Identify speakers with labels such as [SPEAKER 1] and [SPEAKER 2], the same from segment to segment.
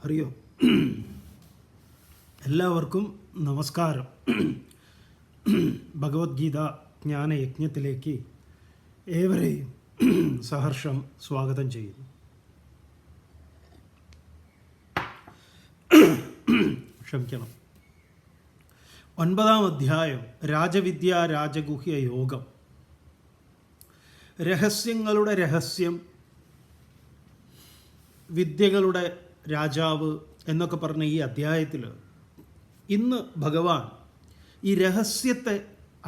[SPEAKER 1] ഹരിയോ എല്ലാവർക്കും നമസ്കാരം. ഭഗവത്ഗീത ജ്ഞാനയജ്ഞത്തിലേക്ക് ഏവരെയും സഹർഷം സ്വാഗതം ചെയ്യുന്നു. ക്ഷമിക്കണം. 9-ാം അധ്യായം രാജവിദ്യ രാജഗുഹ്യ യോഗം. രഹസ്യങ്ങളുടെ രഹസ്യം, വിദ്യകളുടെ രാജാവ് എന്നൊക്കെ പറഞ്ഞ ഈ അധ്യായത്തിൽ ഇന്ന് ഭഗവാൻ ഈ രഹസ്യത്തെ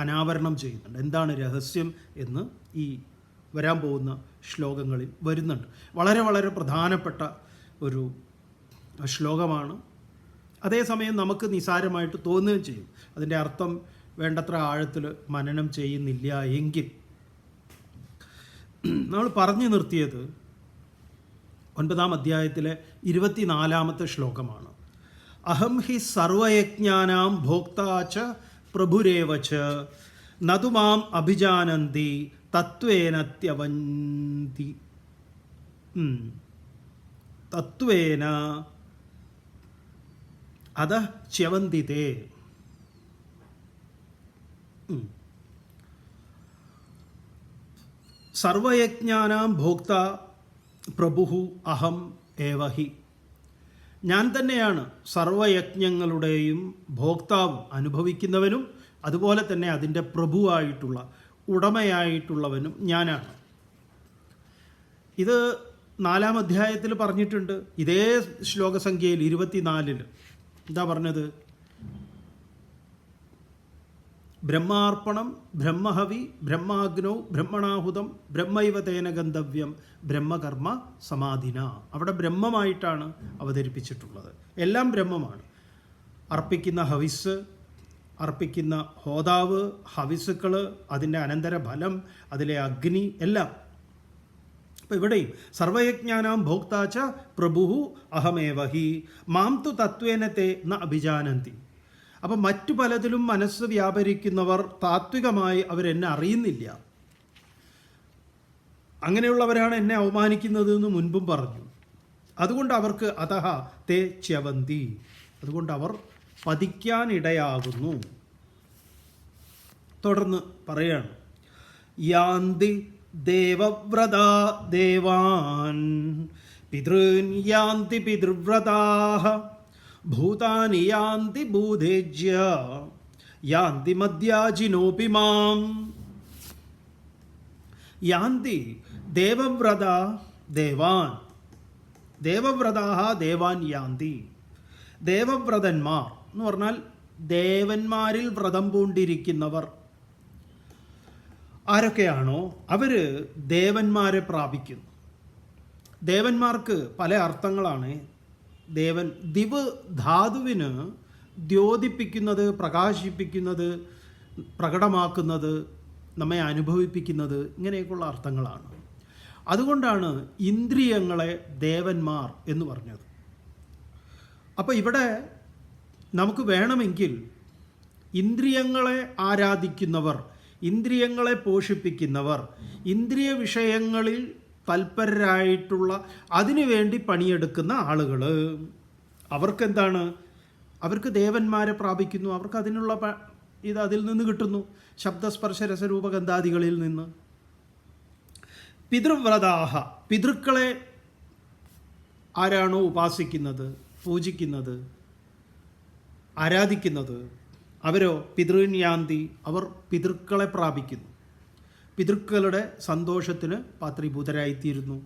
[SPEAKER 1] അനാവരണം ചെയ്യുന്നുണ്ട്. എന്താണ് രഹസ്യം എന്ന് ഈ വരാൻ പോകുന്ന ശ്ലോകങ്ങളിൽ വരുന്നുണ്ട്. വളരെ വളരെ പ്രധാനപ്പെട്ട ഒരു ശ്ലോകമാണ്. അതേസമയം നമുക്ക് നിസാരമായിട്ട് തോന്നുകയും ചെയ്യും. അതിൻ്റെ അർത്ഥം വേണ്ടത്ര ആഴത്തിൽ മനനം ചെയ്യുന്നില്ല എങ്കിൽ. നമ്മൾ പറഞ്ഞു നിർത്തിയത് 9-ാം അധ്യായത്തിലെ 24-ാമത്തെ ശ്ലോകമാണ്. അഹം ഹി സർവയജ്ഞാനാം ഭോക്താച പ്രഭുരേവച നതുമാം അഭിജാനന്തി തത്വേനത്യവന്തി തത്വേന അത ച്യവന്തിതേ. സർവയജ്ഞാനാം ഭോക്ത പ്രഭുഹു അഹം ഏവഹി. ഞാൻ തന്നെയാണ് സർവയജ്ഞങ്ങളുടെയും ഭോക്താവും അനുഭവിക്കുന്നവനും അതുപോലെ തന്നെ അതിൻ്റെ പ്രഭുവായിട്ടുള്ള ഉടമയായിട്ടുള്ളവനും ഞാനാണ്. ഇത് 4-ാം അധ്യായത്തിൽ പറഞ്ഞിട്ടുണ്ട്. ഇതേ ശ്ലോകസംഖ്യയിൽ 24 എന്താ പറഞ്ഞത്? ബ്രഹ്മാർപ്പണം ബ്രഹ്മഹവി ബ്രഹ്മാഗ്നൗ ബ്രഹ്മണാഹുതം ബ്രഹ്മൈവ തേന ഗന്ധവ്യം ബ്രഹ്മകർമ്മ സമാധിന. അവിടെ ബ്രഹ്മമായിട്ടാണ് അവതരിപ്പിച്ചിട്ടുള്ളത്. എല്ലാം ബ്രഹ്മമാണ്. അർപ്പിക്കുന്ന ഹവിസ്, അർപ്പിക്കുന്ന ഹോതാവ്, ഹവിസുക്കൾ, അതിൻ്റെ അനന്തരഫലം, അതിലെ അഗ്നി, എല്ലാം. അപ്പോൾ ഇവിടെയും സർവയജ്ഞാനാം ഭോക്താച്ച പ്രഭുഹു അഹമേവഹി മാം തു തത്വേനത്തെ ന അഭിജാനന്തി. അപ്പം മറ്റു പലതിലും മനസ്സ് വ്യാപരിക്കുന്നവർ താത്വികമായി അവരെന്നെ അറിയുന്നില്ല. അങ്ങനെയുള്ളവരാണ് എന്നെ അവമാനിക്കുന്നത് എന്ന് മുൻപും പറഞ്ഞു. അതുകൊണ്ട് അവർക്ക് അതഹ തേ ച്യവന്തി, അതുകൊണ്ട് അവർ പതിക്കാനിടയാകുന്നു. തുടർന്ന് പറയാണ്, യാന്തി ദേവവ്രതാ ദേവാൻ പിതൃൻ യാന്തി പിതൃവ്രതാഃ ഭൂതാനി യാന്തി ഭൂതേജ്യ യാന്തി മദ്യാജിനോപി മാം. യാന്തി ദേവവ്രത ദേവാൻ, ദേവവ്രതാഃ ദേവാൻ യാന്തി. ദേവവ്രതന്മാർ എന്ന് പറഞ്ഞാൽ ദേവന്മാരിൽ വ്രതം പൂണ്ടിരിക്കുന്നവർ ആരൊക്കെയാണോ അവർ ദേവന്മാരെ പ്രാപിക്കുന്നു. ദേവന്മാർക്ക് പല അർത്ഥങ്ങളാണ്. ദേവൻ ദിവ് ധാതുവിന് ദ്യോതിപ്പിക്കുന്നത്, പ്രകാശിപ്പിക്കുന്നത്, പ്രകടമാക്കുന്നത്, നമ്മെ അനുഭവിപ്പിക്കുന്നത്, ഇങ്ങനെയൊക്കെയുള്ള അർത്ഥങ്ങളാണ്. അതുകൊണ്ടാണ് ഇന്ദ്രിയങ്ങളെ ദേവന്മാർ എന്ന് പറഞ്ഞത്. അപ്പോൾ ഇവിടെ നമുക്ക് വേണമെങ്കിൽ ഇന്ദ്രിയങ്ങളെ ആരാധിക്കുന്നവർ, ഇന്ദ്രിയങ്ങളെ പോഷിപ്പിക്കുന്നവർ, ഇന്ദ്രിയ വിഷയങ്ങളിൽ തൽപരരായിട്ടുള്ള, അതിനുവേണ്ടി പണിയെടുക്കുന്ന ആളുകൾ, അവർക്കെന്താണ്? അവർക്ക് ദേവന്മാരെ പ്രാപിക്കുന്നു. അവർക്ക് അതിനുള്ള ഇത് അതിൽ നിന്ന് കിട്ടുന്നു, ശബ്ദസ്പർശ രസരൂപഗന്ധാദികളിൽ നിന്ന്. പിതൃവ്രതാഹ, പിതൃക്കളെ ആരാണോ ഉപാസിക്കുന്നത്, പൂജിക്കുന്നത്, ആരാധിക്കുന്നത്, അവരോ പിതൃന്യാന്തി, അവർ പിതൃക്കളെ പ്രാപിക്കുന്നു. പിതൃക്കളുടെ സന്തോഷത്തിന് പാത്രീഭൂതരായിത്തീരുന്നു.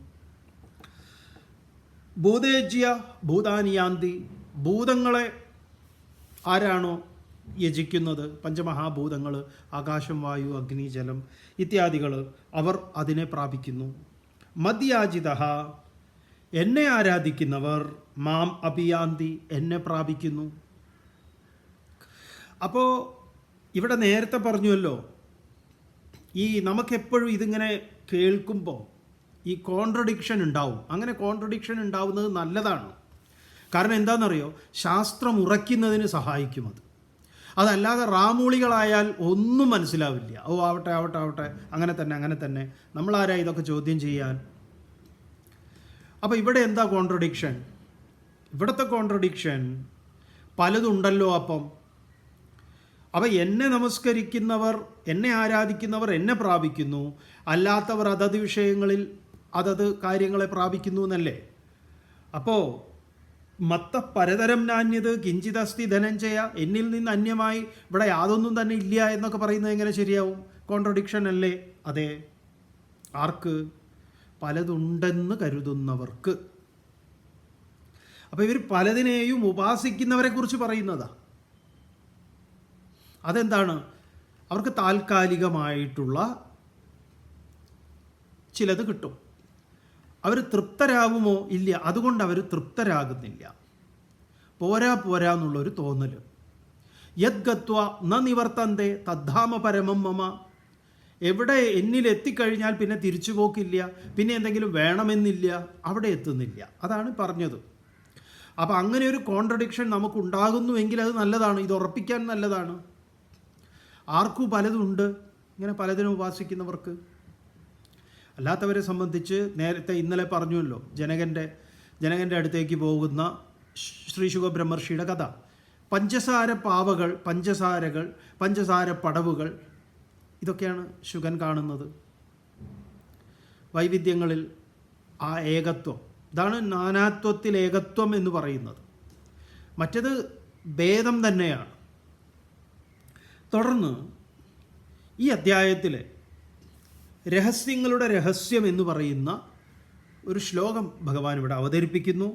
[SPEAKER 1] ഭൂതേജ്യ ഭൂതാനിയാന്തി, ഭൂതങ്ങളെ ആരാണോ യജിക്കുന്നത്, പഞ്ചമഹാഭൂതങ്ങൾ, ആകാശം, വായു, അഗ്നി, ജലം ഇത്യാദികൾ, അവർ അതിനെ പ്രാപിക്കുന്നു. മദ്യാജിത, എന്നെ ആരാധിക്കുന്നവർ മാം അഭിയാന്തി, എന്നെ പ്രാപിക്കുന്നു. അപ്പോൾ ഇവിടെ നേരത്തെ പറഞ്ഞുവല്ലോ, ഈ നമുക്കെപ്പോഴും ഇതിങ്ങനെ കേൾക്കുമ്പോൾ ഈ കോൺട്രഡിക്ഷൻ ഉണ്ടാവും. അങ്ങനെ കോൺട്രഡിക്ഷൻ ഉണ്ടാവുന്നത് നല്ലതാണ്. കാരണം എന്താണെന്നറിയോ, ശാസ്ത്രം ഉറയ്ക്കുന്നതിന് സഹായിക്കും അത്. അതല്ലാതെ റാമൂളികളായാൽ ഒന്നും മനസ്സിലാവില്ല. ഓ ആവട്ടെ ആവട്ടെ ആവട്ടെ, അങ്ങനെ തന്നെ അങ്ങനെ തന്നെ, നമ്മളാരാ ഇതൊക്കെ ചോദ്യം ചെയ്യാൻ? അപ്പോൾ ഇവിടെ എന്താ കോൺട്രഡിക്ഷൻ? ഇവിടുത്തെ കോൺട്രഡിക്ഷൻ പലതുണ്ടല്ലോ. അപ്പം എന്നെ നമസ്കരിക്കുന്നവർ, എന്നെ ആരാധിക്കുന്നവർ എന്നെ പ്രാപിക്കുന്നു, അല്ലാത്തവർ അതത് വിഷയങ്ങളിൽ അതത് കാര്യങ്ങളെ പ്രാപിക്കുന്നു എന്നല്ലേ. അപ്പോൾ മത്ത പരതരം നാന്യത് കിഞ്ചിതസ്തി ധനഞ്ജയ, എന്നിൽ നിന്ന് അന്യമായി ഇവിടെ യാതൊന്നും തന്നെ ഇല്ല എന്നൊക്കെ പറയുന്നത് എങ്ങനെ ശരിയാവും? കോൺട്രഡിക്ഷൻ അല്ലേ? അതെ. ആർക്ക്? പലതുണ്ടെന്ന് കരുതുന്നവർക്ക്. അപ്പോൾ ഇവർ പലതിനെയും ഉപാസിക്കുന്നവരെ കുറിച്ച് പറയുന്നതാ. അതെന്താണ്? അവർക്ക് താൽക്കാലികമായിട്ടുള്ള ചിലത് കിട്ടും. അവർ തൃപ്തരാകുമോ? ഇല്ല. അതുകൊണ്ട് അവർ തൃപ്തരാകുന്നില്ല. പോരാ എന്നുള്ളൊരു തോന്നൽ. യത് ഗത്വ ന നിവർത്തന്തേ തദ്ധാമ പരമം മമ. എവിടെ എന്നിൽ എത്തിക്കഴിഞ്ഞാൽ പിന്നെ തിരിച്ചു പോക്കില്ല, പിന്നെ എന്തെങ്കിലും വേണമെന്നില്ല, അവിടെ എത്തുന്നില്ല. അതാണ് പറഞ്ഞത്. അപ്പം അങ്ങനെ ഒരു കോൺട്രഡിക്ഷൻ നമുക്കുണ്ടാകുന്നുവെങ്കിൽ അത് നല്ലതാണ്. ഇത് ഉറപ്പിക്കാൻ നല്ലതാണ്. ആർക്കും പലതുണ്ട്, ഇങ്ങനെ പലതിനും ഉപാസിക്കുന്നവർക്ക്. അല്ലാത്തവരെ സംബന്ധിച്ച് നേരത്തെ ഇന്നലെ പറഞ്ഞുവല്ലോ, ജനകൻ്റെ അടുത്തേക്ക് പോകുന്ന ശ്രീ ശുഖബ്രഹ്മർഷിയുടെ കഥ. പഞ്ചസാര പാവകൾ, പഞ്ചസാര പടവുകൾ, ഇതൊക്കെയാണ് ശുഗൻ കാണുന്നത്. വൈവിധ്യങ്ങളിൽ ആ ഏകത്വം, ഇതാണ് നാനാത്വത്തിൽ ഏകത്വം എന്ന് പറയുന്നത്. മറ്റത് ഭേദം തന്നെയാണ്. തുടർന്ന് ഈ അധ്യായത്തിലെ രഹസ്യങ്ങളുടെ രഹസ്യം എന്ന് പറയുന്ന ഒരു ശ്ലോകം ഭഗവാൻ ഇവിടെ അവതരിപ്പിക്കുന്നു.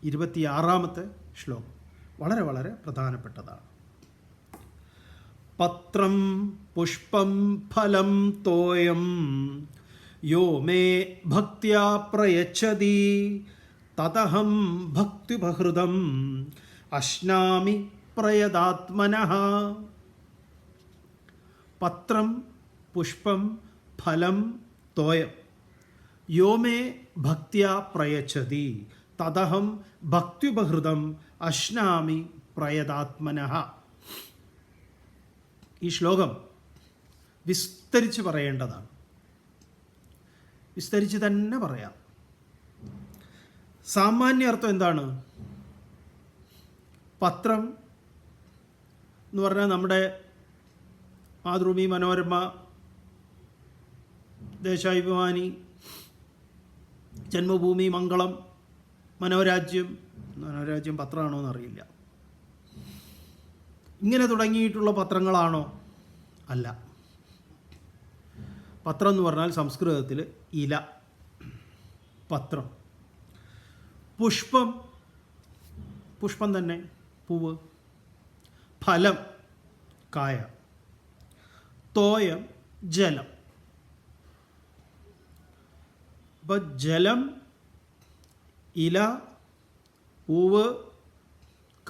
[SPEAKER 1] 26-ാമത്തെ ശ്ലോകം വളരെ വളരെ പ്രധാനപ്പെട്ടതാണ്. പത്രം പുഷ്പം ഫലം തോയം യോ മേ ഭക്ത്യാ പ്രയച്ഛതി തതഹം ഭക്തിബഹൃതം അശ്നാമി പ്രയതാത്മനഃ. പത്രം പുഷ്പം ഫലം തോയം യോ മേ ഭക്ത്യാ പ്രയച്ഛതി തദഹം ഭക്തിബഹൃതം അശ്നാമി പ്രയതാത്മനഃ. ഈ ശ്ലോകം വിസ്തരിച്ച് പറയേണ്ടതാണ്. വിസ്തരിച്ച് തന്നെ പറയാം. സാമാന്യ അർത്ഥം എന്താണ്? പത്രം എന്ന് പറഞ്ഞാൽ നമ്മുടെ മാതൃഭൂമി, മനോരമ, ദേശാഭിമാനി, ജന്മഭൂമി, മംഗളം, മനോരാജ്യം പത്രമാണോ എന്നറിയില്ല. ഇങ്ങനെ തുടങ്ങിയിട്ടുള്ള പത്രങ്ങളാണോ? അല്ല. പത്രം എന്ന് പറഞ്ഞാൽ സംസ്കൃതത്തിൽ ഇല, പത്രം. പുഷ്പം തന്നെ, പൂവ്. ഫലം, കായ. തോയം, ജലം. അപ്പം ജലം, ഇല, പൂവ്,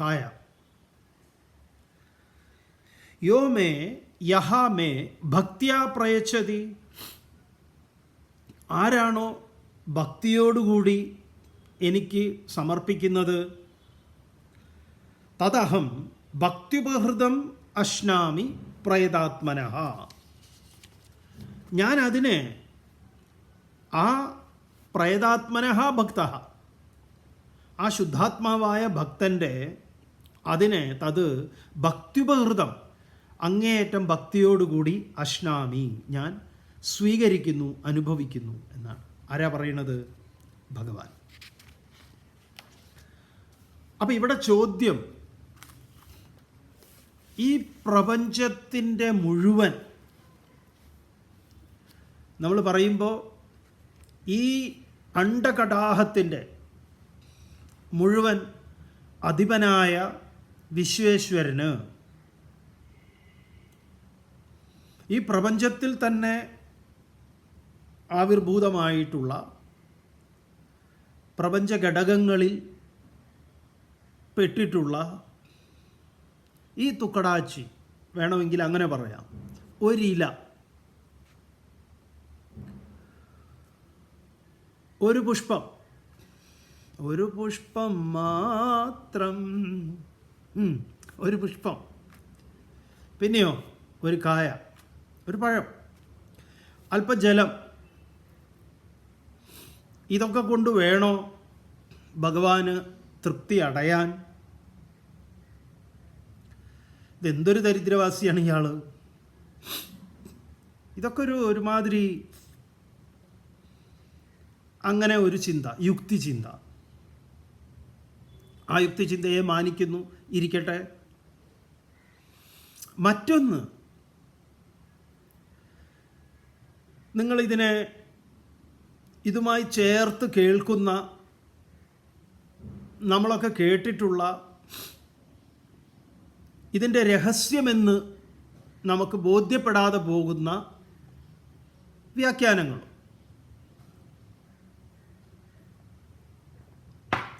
[SPEAKER 1] കായ. യോ മേ യഹ മേ ഭക്തിയാ പ്രയച്ഛതി. ആരാണോ ഭക്തിയോടുകൂടി എനിക്ക് സമർപ്പിക്കുന്നത്, തദഹം ഭക്തിബഹൃതം അശ്നാമി പ്രയതാത്മനഃ. ഞാൻ അതിനെ, ആ പ്രയതാത്മനഃ ഭക്തഃ, ആ ശുദ്ധാത്മാവായ ഭക്തൻ്റെ അതിനെ, തത് ഭക്തിബഹൃതം, അങ്ങേയറ്റം ഭക്തിയോടുകൂടി അശ്നാമി, ഞാൻ സ്വീകരിക്കുന്നു, അനുഭവിക്കുന്നു എന്നാണ്. ആരാ പറയണത്? ഭഗവാൻ. അപ്പം ഇവിടെ ചോദ്യം, ഈ പ്രപഞ്ചത്തിൻ്റെ മുഴുവൻ നമ്മൾ പറയുമ്പോൾ ഈ അണ്ഡകടാഹത്തിൻ്റെ മുഴുവൻ അധിപനായ വിശ്വേശ്വരന് ഈ പ്രപഞ്ചത്തിൽ തന്നെ ആവിർഭൂതമായിട്ടുള്ള പ്രപഞ്ച ഘടകങ്ങളിൽ പെട്ടിട്ടുള്ള ഈ തുക്കടാച്ചി, വേണമെങ്കിൽ അങ്ങനെ പറയാം, ഒരില, ഒരു പുഷ്പം മാത്രം, ഒരു പുഷ്പം. പിന്നെയോ ഒരു കായ, ഒരു പഴം, അല്പ ജലം. ഇതൊക്കെ കൊണ്ട് വേണോ ഭഗവാന് തൃപ്തി അടയാൻ. ഇതെന്തൊരു ദരിദ്രവാസിയാണ് ഇയാൾ. ഇതൊക്കെ ഒരുമാതിരി അങ്ങനെ ഒരു ചിന്ത, യുക്തിചിന്ത. ആ യുക്തിചിന്തയെ മാനിക്കുന്നു, ഇരിക്കട്ടെ. മറ്റൊന്ന്, നിങ്ങളിതിനെ ഇതുമായി ചേർത്ത് കേൾക്കുന്ന, നമ്മളൊക്കെ കേട്ടിട്ടുള്ള ഇതിൻ്റെ രഹസ്യമെന്ന് നമുക്ക് ബോധ്യപ്പെടാതെ പോകുന്ന വ്യാഖ്യാനങ്ങൾ.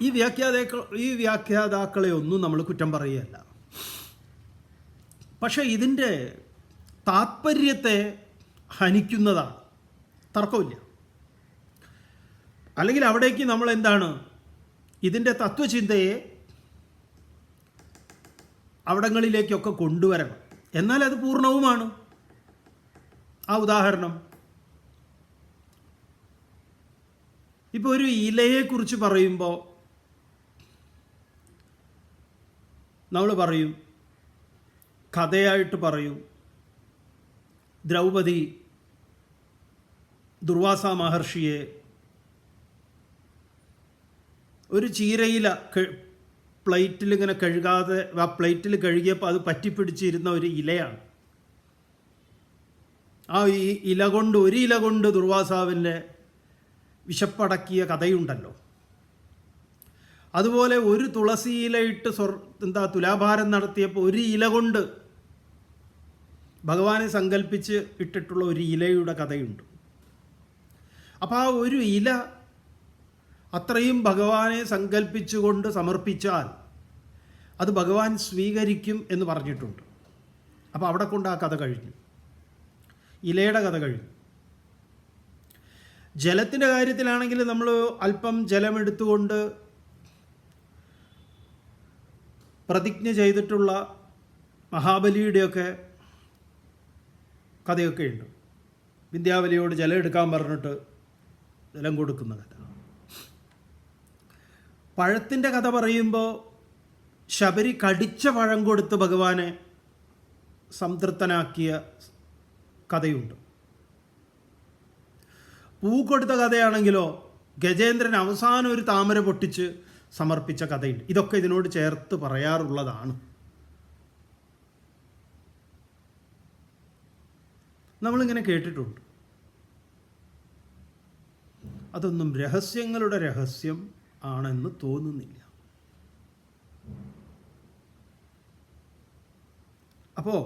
[SPEAKER 1] ഈ വ്യാഖ്യാതാക്കളെ ഒന്നും നമ്മൾ കുറ്റം പറയുകയല്ല. പക്ഷേ ഇതിൻ്റെ താത്പര്യത്തെ ഹനിക്കുന്നതാണ്, തർക്കമില്ല. അല്ലെങ്കിൽ അവിടേക്ക് നമ്മൾ എന്താണ്, ഇതിൻ്റെ തത്വചിന്തയെ അവിടങ്ങളിലേക്കൊക്കെ കൊണ്ടുവരണം. എന്നാൽ അത് പൂർണ്ണവുമാണ്. ആ ഉദാഹരണം, ഇപ്പോൾ ഒരു ഇലയെക്കുറിച്ച് പറയുമ്പോൾ നമ്മൾ പറയും, കഥയായിട്ട് പറയും, ദ്രൗപദി ദുർവാസ മഹർഷിയെ ഒരു ചീരയില പ്ലേറ്റിൽ ഇങ്ങനെ കഴുകാതെ, ആ പ്ലേറ്റിൽ കഴുകിയപ്പോൾ അത് പറ്റിപ്പിടിച്ചിരുന്ന ഒരു ഇലയാണ്. ആ ഒരു ഇല കൊണ്ട് ദുർവാസാവിൻ്റെ വിശപ്പടക്കിയ കഥയുണ്ടല്ലോ. അതുപോലെ ഒരു തുളസി ഇലയിട്ട് തുലാഭാരം നടത്തിയപ്പോൾ ഒരു ഇല കൊണ്ട് ഭഗവാനെ സങ്കല്പിച്ച് ഇട്ടിട്ടുള്ള ഒരു ഇലയുടെ കഥയുണ്ട്. അപ്പോൾ ആ ഒരു ഇല അത്രയും ഭഗവാനെ സങ്കല്പിച്ചുകൊണ്ട് സമർപ്പിച്ചാൽ അത് ഭഗവാൻ സ്വീകരിക്കും എന്ന് പറഞ്ഞിട്ടുണ്ട്. അപ്പോൾ അവിടെ കൊണ്ട് ആ കഥ കഴിഞ്ഞു, ഇലയുടെ കഥ കഴിഞ്ഞു. ജലത്തിൻ്റെ കാര്യത്തിലാണെങ്കിൽ നമ്മൾ അല്പം ജലമെടുത്തുകൊണ്ട് പ്രതിജ്ഞ ചെയ്തിട്ടുള്ള മഹാബലിയുടെയൊക്കെ കഥയൊക്കെ ഉണ്ട്. വിന്ധ്യാവലിയോട് ജലം എടുക്കാൻ പറഞ്ഞിട്ട് ജലം കൊടുക്കുന്ന കഥ. പഴത്തിൻ്റെ കഥ പറയുമ്പോൾ ശബരി കടിച്ച പഴം കൊടുത്ത് ഭഗവാനെ സംതൃപ്തനാക്കിയ കഥയുണ്ട്. പൂ കൊടുത്ത കഥയാണെങ്കിലോ ഗജേന്ദ്രൻ അവസാനം ഒരു താമര പൊട്ടിച്ച് സമർപ്പിച്ച കഥയുണ്ട്. ഇതൊക്കെ ഇതിനോട് ചേർത്ത് പറയാറുള്ളതാണ്. നമ്മളിങ്ങനെ കേട്ടിട്ടുണ്ട്. അതൊന്നും രഹസ്യങ്ങളുടെ രഹസ്യം ആണെന്ന് തോന്നുന്നില്ല. അപ്പോൾ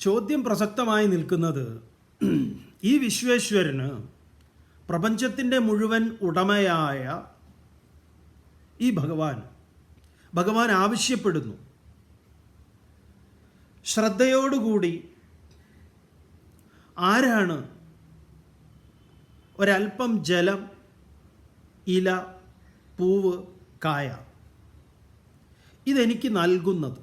[SPEAKER 1] ചോദ്യം പ്രസക്തമായി നിൽക്കുന്നത്, ഈ വിശ്വേശ്വരന്, പ്രപഞ്ചത്തിൻ്റെ മുഴുവൻ ഉടമയായ ഈ ഭഗവാൻ ആവശ്യപ്പെടുന്നു, ശ്രദ്ധയോടുകൂടി ആരാണ് ഒരൽപ്പം ജലം, ഇല, പൂവ്, കായ ഇതെനിക്ക് നൽകുന്നത്?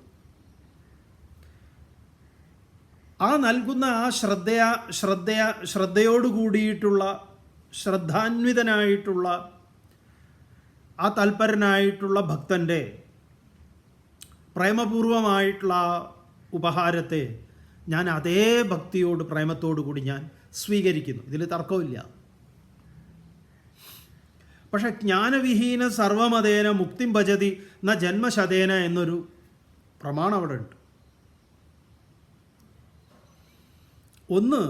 [SPEAKER 1] ആ നൽകുന്ന ആ ശ്രദ്ധയോടുകൂടിയിട്ടുള്ള, ശ്രദ്ധാന്വിതനായിട്ടുള്ള, ആ തൽപരനായിട്ടുള്ള ഭക്തൻ്റെ പ്രേമപൂർവമായിട്ടുള്ള ഉപഹാരത്തെ ഞാൻ അതേ ഭക്തിയോട്, പ്രേമത്തോടു കൂടി ഞാൻ സ്വീകരിക്കുന്നു. ഇതിൽ തർക്കമില്ല. പക്ഷെ ജ്ഞാനവിഹീന സർവമതേന മുക്തിം ഭജതി ന ജന്മശതേന എന്നൊരു പ്രമാണം അവിടെ ഉണ്ട്. ഒന്ന്,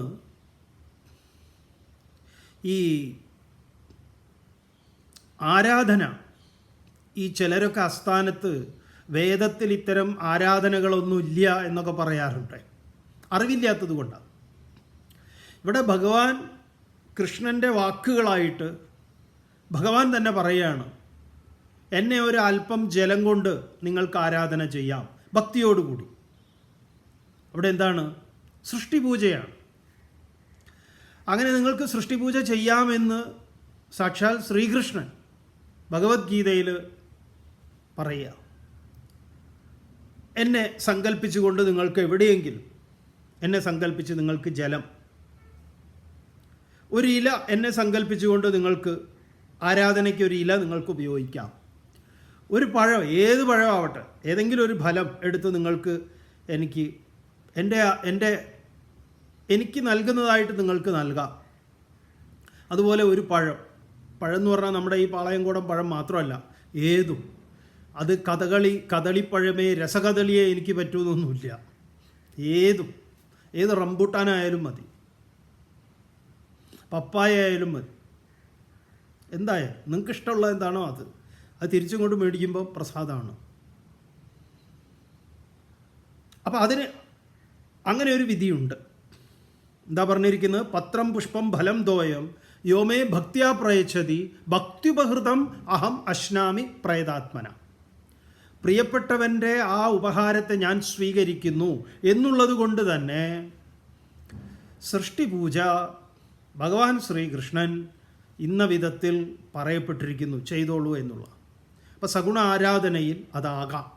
[SPEAKER 1] ഈ ആരാധന, ഈ ചിലരൊക്കെ അസ്ഥാനത്ത് വേദത്തിൽ ഇത്തരം ആരാധനകളൊന്നുമില്ല എന്നൊക്കെ പറയാറുണ്ട്. അറിവില്ലാത്തത് കൊണ്ടാണ്. ഇവിടെ ഭഗവാൻ കൃഷ്ണൻ്റെ വാക്കുകളായിട്ട് ഭഗവാൻ തന്നെ പറയുകയാണ്, എന്നെ ഒരു അല്പം ജലം കൊണ്ട് നിങ്ങൾക്ക് ആരാധന ചെയ്യാം ഭക്തിയോടുകൂടി. അവിടെ എന്താണ്? സൃഷ്ടിപൂജയാണ്. അങ്ങനെ നിങ്ങൾക്ക് സൃഷ്ടിപൂജ ചെയ്യാമെന്ന് സാക്ഷാൽ ശ്രീകൃഷ്ണൻ ഭഗവത്ഗീതയിൽ പറയുക. എന്നെ സങ്കല്പിച്ചുകൊണ്ട് നിങ്ങൾക്ക് എവിടെയെങ്കിലും എന്നെ സങ്കല്പിച്ച് നിങ്ങൾക്ക് ജലം, ഒരു ഇല എന്നെ സങ്കല്പിച്ചുകൊണ്ട് നിങ്ങൾക്ക് ആരാധനയ്ക്ക് ഒരു ഇല നിങ്ങൾക്ക് ഉപയോഗിക്കാം. ഒരു പഴം, ഏത് പഴമാവട്ടെ, ഏതെങ്കിലും ഒരു ഫലം എടുത്ത് നിങ്ങൾക്ക് എനിക്ക് നൽകുന്നതായിട്ട് നിങ്ങൾക്ക് നൽകാം. അതുപോലെ ഒരു പഴം എന്ന് പറഞ്ഞാൽ നമ്മുടെ ഈ പാളയംകോടൻ പഴം മാത്രമല്ല, ഏതും. അത് കദളിപ്പഴമേ രസകദളിയെ എനിക്ക് പറ്റുമെന്നൊന്നുമില്ല. ഏത് റംബൂട്ടാനായാലും മതി, പപ്പായ ആയാലും മതി, എന്തായാലും നിങ്ങൾക്ക് ഇഷ്ടമുള്ളത് എന്താണോ അത് തിരിച്ചും കൊണ്ട് മേടിക്കുമ്പോൾ പ്രസാദമാണ്. അപ്പോൾ അതിന് അങ്ങനെ ഒരു വിധിയുണ്ട്. എന്താ പറഞ്ഞിരിക്കുന്നത്? പത്രം പുഷ്പം ഫലം തോയം യോമേ ഭക്തിയാ പ്രയച്ഛതി ഭക്ത്യുപഹൃതം അഹം അശ്നാമി പ്രയതാത്മന. പ്രിയപ്പെട്ടവൻ്റെ ആ ഉപഹാരത്തെ ഞാൻ സ്വീകരിക്കുന്നു എന്നുള്ളത് കൊണ്ട് തന്നെ സൃഷ്ടിപൂജ ഭഗവാൻ ശ്രീകൃഷ്ണൻ ഇന്ന വിധത്തിൽ പറയപ്പെട്ടിരിക്കുന്നു, ചെയ്തോളൂ എന്നുള്ള. അപ്പോൾ സഗുണ ആരാധനയിൽ അതാകാം.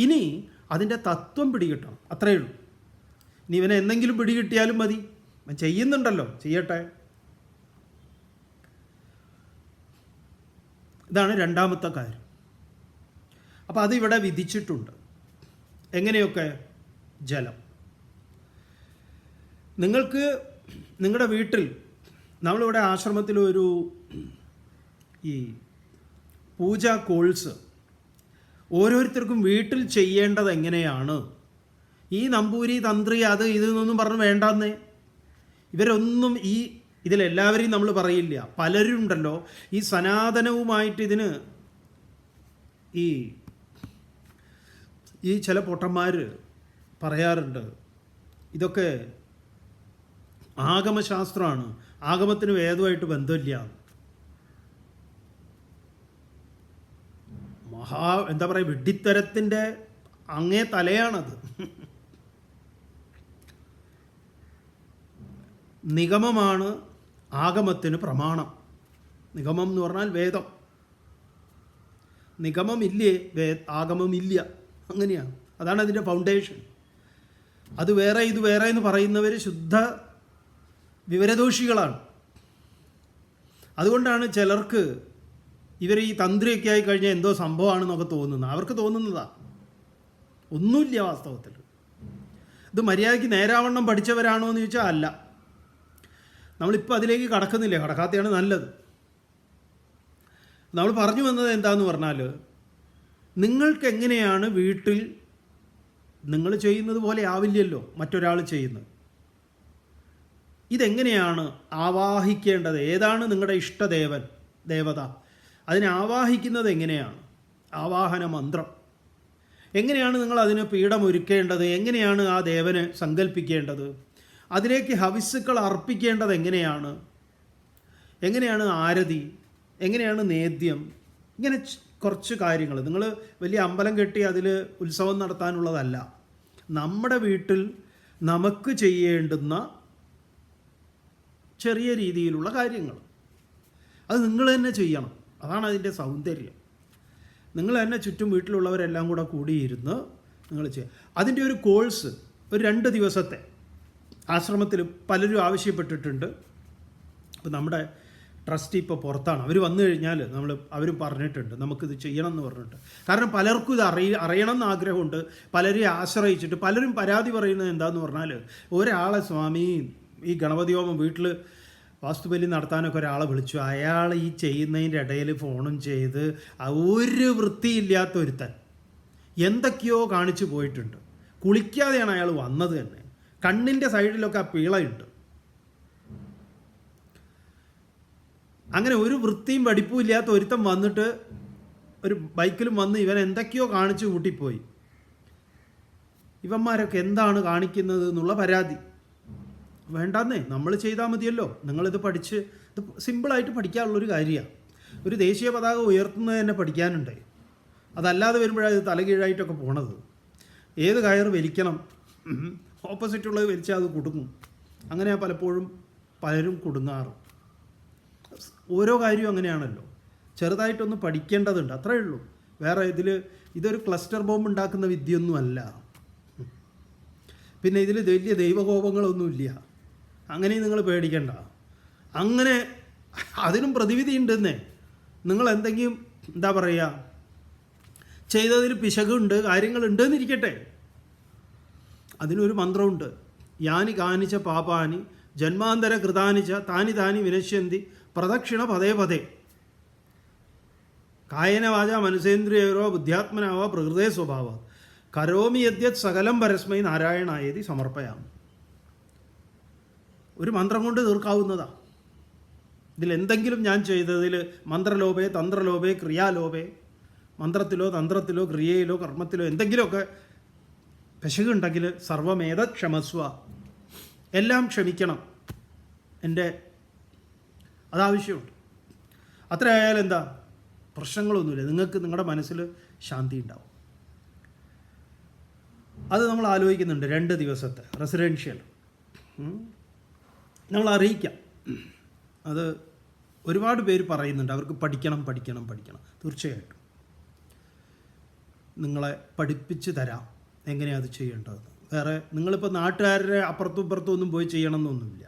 [SPEAKER 1] ഇനി അതിൻ്റെ തത്വം പിടികിട്ടണം, അത്രയേ ഉള്ളൂ. ഇനി ഇവനെ എന്തെങ്കിലും പിടികിട്ടിയാലും മതി, അവൻ ചെയ്യുന്നുണ്ടല്ലോ, ചെയ്യട്ടെ. ഇതാണ് രണ്ടാമത്തെ കാര്യം. അപ്പോൾ അതിവിടെ വിധിച്ചിട്ടുണ്ട്. എങ്ങനെയൊക്കെ? ജലം. നിങ്ങൾക്ക് നിങ്ങളുടെ വീട്ടിൽ, നമ്മളിവിടെ ആശ്രമത്തിലൊരു ഈ പൂജാ കോഴ്സ് ഓരോരുത്തർക്കും വീട്ടിൽ ചെയ്യേണ്ടത് എങ്ങനെയാണ്, ഈ നമ്പൂരി തന്ത്രി അത് ഇതെന്നൊന്നും പറഞ്ഞ് വേണ്ടാന്നേ. ഇവരൊന്നും ഇതിലെല്ലാവരെയും നമ്മൾ പറയില്ല. പലരും ഉണ്ടല്ലോ ഈ സനാതനവുമായിട്ട് ഇതിന് ഈ ചില പൊട്ടന്മാർ പറയാറുണ്ട്, ഇതൊക്കെ ആഗമശാസ്ത്രമാണ്, ആഗമത്തിന് വേദമായിട്ട് ബന്ധമില്ല. എന്താ പറയുക, വിഡ്ഢിത്തരത്തിൻ്റെ അങ്ങേ തലയാണത്. നിഗമമാണ് ആഗമത്തിന് പ്രമാണം. നിഗമം എന്ന് പറഞ്ഞാൽ വേദം. നിഗമമില്ലേ ആഗമമില്ല, അങ്ങനെയാണ്. അതാണ് അതിൻ്റെ ഫൗണ്ടേഷൻ. അത് വേറെ ഇത് വേറെ എന്ന് പറയുന്നവർ ശുദ്ധ വിവരദോഷികളാണ്. അതുകൊണ്ടാണ് ചിലർക്ക് ഇവർ ഈ തന്ത്രിയൊക്കെ ആയി കഴിഞ്ഞാൽ എന്തോ സംഭവമാണെന്നൊക്കെ തോന്നുന്നത്. അവർക്ക് തോന്നുന്നതാ, ഒന്നുമില്ല വാസ്തവത്തിൽ. ഇത് മര്യാദയ്ക്ക് നേരാവണ്ണം പഠിച്ചവരാണോ എന്ന് ചോദിച്ചാൽ അല്ല. നമ്മളിപ്പോൾ അതിലേക്ക് കടക്കുന്നില്ല, കടക്കാത്തതാണ് നല്ലത്. നമ്മൾ പറഞ്ഞു വന്നത് എന്താന്ന് പറഞ്ഞാൽ, നിങ്ങൾക്ക് എങ്ങനെയാണ് വീട്ടിൽ നിങ്ങൾ ചെയ്യുന്നത് പോലെ ആവില്ലല്ലോ മറ്റൊരാൾ ചെയ്യുന്നത്. ഇതെങ്ങനെയാണ് ആവാഹിക്കേണ്ടത്? ഏതാണ് നിങ്ങളുടെ ദേവത? അതിനെ ആവാഹിക്കുന്നത് എങ്ങനെയാണ്? ആവാഹന മന്ത്രം എങ്ങനെയാണ് നിങ്ങൾ അതിന് പീഠമൊരുക്കേണ്ടത്? എങ്ങനെയാണ് ആ ദേവനെ സങ്കല്പിക്കേണ്ടത്? അതിലേക്ക് ഹവിസ്സുക്കൾ അർപ്പിക്കേണ്ടത് എങ്ങനെയാണ് ആരതി, എങ്ങനെയാണ് നേദ്യം, ഇങ്ങനെ കുറച്ച് കാര്യങ്ങൾ. നിങ്ങൾ വലിയ അമ്പലം കെട്ടി അതിൽ ഉത്സവം നടത്താനുള്ളതല്ല. നമ്മുടെ വീട്ടിൽ നമുക്ക് ചെയ്യേണ്ടുന്ന ചെറിയ രീതിയിലുള്ള കാര്യങ്ങൾ അത് നിങ്ങൾ തന്നെ ചെയ്യണം. അതാണ് അതിൻ്റെ സൗന്ദര്യം. നിങ്ങൾ തന്നെ ചുറ്റും വീട്ടിലുള്ളവരെല്ലാം കൂടെ കൂടിയിരുന്ന് നിങ്ങൾ ചെയ്യുക. അതിൻ്റെ ഒരു കോഴ്സ് ഒരു 2 ദിവസത്തെ ആശ്രമത്തിൽ പലരും ആവശ്യപ്പെട്ടിട്ടുണ്ട്. അപ്പോൾ നമ്മുടെ ട്രസ്റ്റി ഇപ്പോൾ പുറത്താണ്. അവർ വന്നു കഴിഞ്ഞാൽ അവരും പറഞ്ഞിട്ടുണ്ട് നമുക്കിത് ചെയ്യണം എന്ന് പറഞ്ഞിട്ട്. കാരണം പലർക്കും ഇത് അറിയണം എന്ന് ആഗ്രഹമുണ്ട്. പലരെയും ആശ്രയിച്ചിട്ട് പലരും പരാതി പറയുന്നത് എന്താണെന്ന് പറഞ്ഞാൽ, ഒരാളെ സ്വാമി ഈ ഗണപതി ഹോമം വീട്ടിൽ വാസ്തുബലി നടത്താനൊക്കെ ഒരാളെ വിളിച്ചു. അയാൾ ഈ ചെയ്യുന്നതിൻ്റെ ഇടയിൽ ഫോണും ചെയ്ത് ഒരു വൃത്തിയില്ലാത്ത ഒരുത്തൻ എന്തൊക്കെയോ കാണിച്ചു പോയിട്ടുണ്ട്. കുളിക്കാതെയാണ് അയാൾ വന്നത് തന്നെ. കണ്ണിൻ്റെ സൈഡിലൊക്കെ ആ പീളയുണ്ട്. അങ്ങനെ ഒരു വൃത്തിയും പഠിപ്പും ഇല്ലാത്ത ഒരുത്തൻ വന്നിട്ട് ഒരു ബൈക്കിലും വന്ന് ഇവൻ എന്തൊക്കെയോ കാണിച്ചു കൂട്ടിപ്പോയി. ഇവന്മാരൊക്കെ എന്താണ് കാണിക്കുന്നത് എന്നുള്ള പരാതി. വേണ്ടാന്നേ, നമ്മൾ ചെയ്താൽ മതിയല്ലോ. നിങ്ങളിത് പഠിച്ച്, ഇത് സിമ്പിളായിട്ട് പഠിക്കാനുള്ളൊരു കാര്യമാണ്. ഒരു ദേശീയ പതാക ഉയർത്തുന്നത് തന്നെ പഠിക്കാനുണ്ട്. അതല്ലാതെ വരുമ്പോഴാണ് ഇത് തലകീഴായിട്ടൊക്കെ പോണത്. ഏത് കയറ് വലിക്കണം, ഓപ്പോസിറ്റുള്ളത് വലിച്ചാൽ അത് കുടുങ്ങും. അങ്ങനെയാണ് പലപ്പോഴും പലരും കുടുങ്ങാറ്. ഓരോ കാര്യവും അങ്ങനെയാണല്ലോ. ചെറുതായിട്ടൊന്ന് പഠിക്കേണ്ടതുണ്ട്, അത്രയേ ഉള്ളൂ. വേറെ ഇതൊരു ക്ലസ്റ്റർ ബോംബ് ഉണ്ടാക്കുന്ന വിദ്യയൊന്നും അല്ല. പിന്നെ ഇതിൽ വലിയ ദൈവകോപങ്ങളൊന്നുമില്ല. അങ്ങനെയും നിങ്ങൾ പേടിക്കണ്ട. അങ്ങനെ അതിനും പ്രതിവിധി ഉണ്ടെന്നേ. നിങ്ങൾ എന്തെങ്കിലും എന്താ പറയുക ചെയ്തതിൽ പിശകുണ്ട്, കാര്യങ്ങളുണ്ടെന്നിരിക്കട്ടെ, അതിനൊരു മന്ത്രമുണ്ട്. യാനി കാനിച്ച പാപാനി ജന്മാന്തര കൃതാനിച്ച താനി താനി വിനശ്യന്തി പ്രദക്ഷിണ പതേ പതേ കായന വാച മനസേന്ദ്രിയരോ ബുദ്ധ്യാത്മനാവോ പ്രകൃതേ സ്വഭാവ കരോമി യദ്യത് സകലം പരസ്മൈ നാരായണായേതി സമർപ്പയാം. ഒരു മന്ത്രം കൊണ്ട് തീർക്കാവുന്നതാണ്. ഇതിലെന്തെങ്കിലും ഞാൻ ചെയ്തതിൽ മന്ത്രലോപേ തന്ത്രലോപേ ക്രിയാലോപേ, മന്ത്രത്തിലോ തന്ത്രത്തിലോ ക്രിയയിലോ കർമ്മത്തിലോ എന്തെങ്കിലുമൊക്കെ പിശകുണ്ടെങ്കിൽ സർവമേത ക്ഷമസ്വ, എല്ലാം ക്ഷമിക്കണം, അതാവശ്യമുണ്ട്. അത്ര ആയാലും എന്താ പ്രശ്നങ്ങളൊന്നുമില്ല, നിങ്ങൾക്ക് നിങ്ങളുടെ മനസ്സിൽ ശാന്തി ഉണ്ടാവും. അത് നമ്മൾ ആലോചിക്കുന്നുണ്ട് 2 ദിവസത്തെ റെസിഡൻഷ്യൽ നമ്മൾ അറിയിക്കാം. അത് ഒരുപാട് പേര് പറയുന്നുണ്ട് അവർക്ക് പഠിക്കണം. തീർച്ചയായിട്ടും നിങ്ങളെ പഠിപ്പിച്ച് തരാം എങ്ങനെയാണ് അത് ചെയ്യേണ്ടതെന്ന്. വേറെ നിങ്ങളിപ്പോൾ നാട്ടുകാരുടെ അപ്പുറത്തും ഇപ്പുറത്തും ഒന്നും പോയി ചെയ്യണമെന്നൊന്നുമില്ല.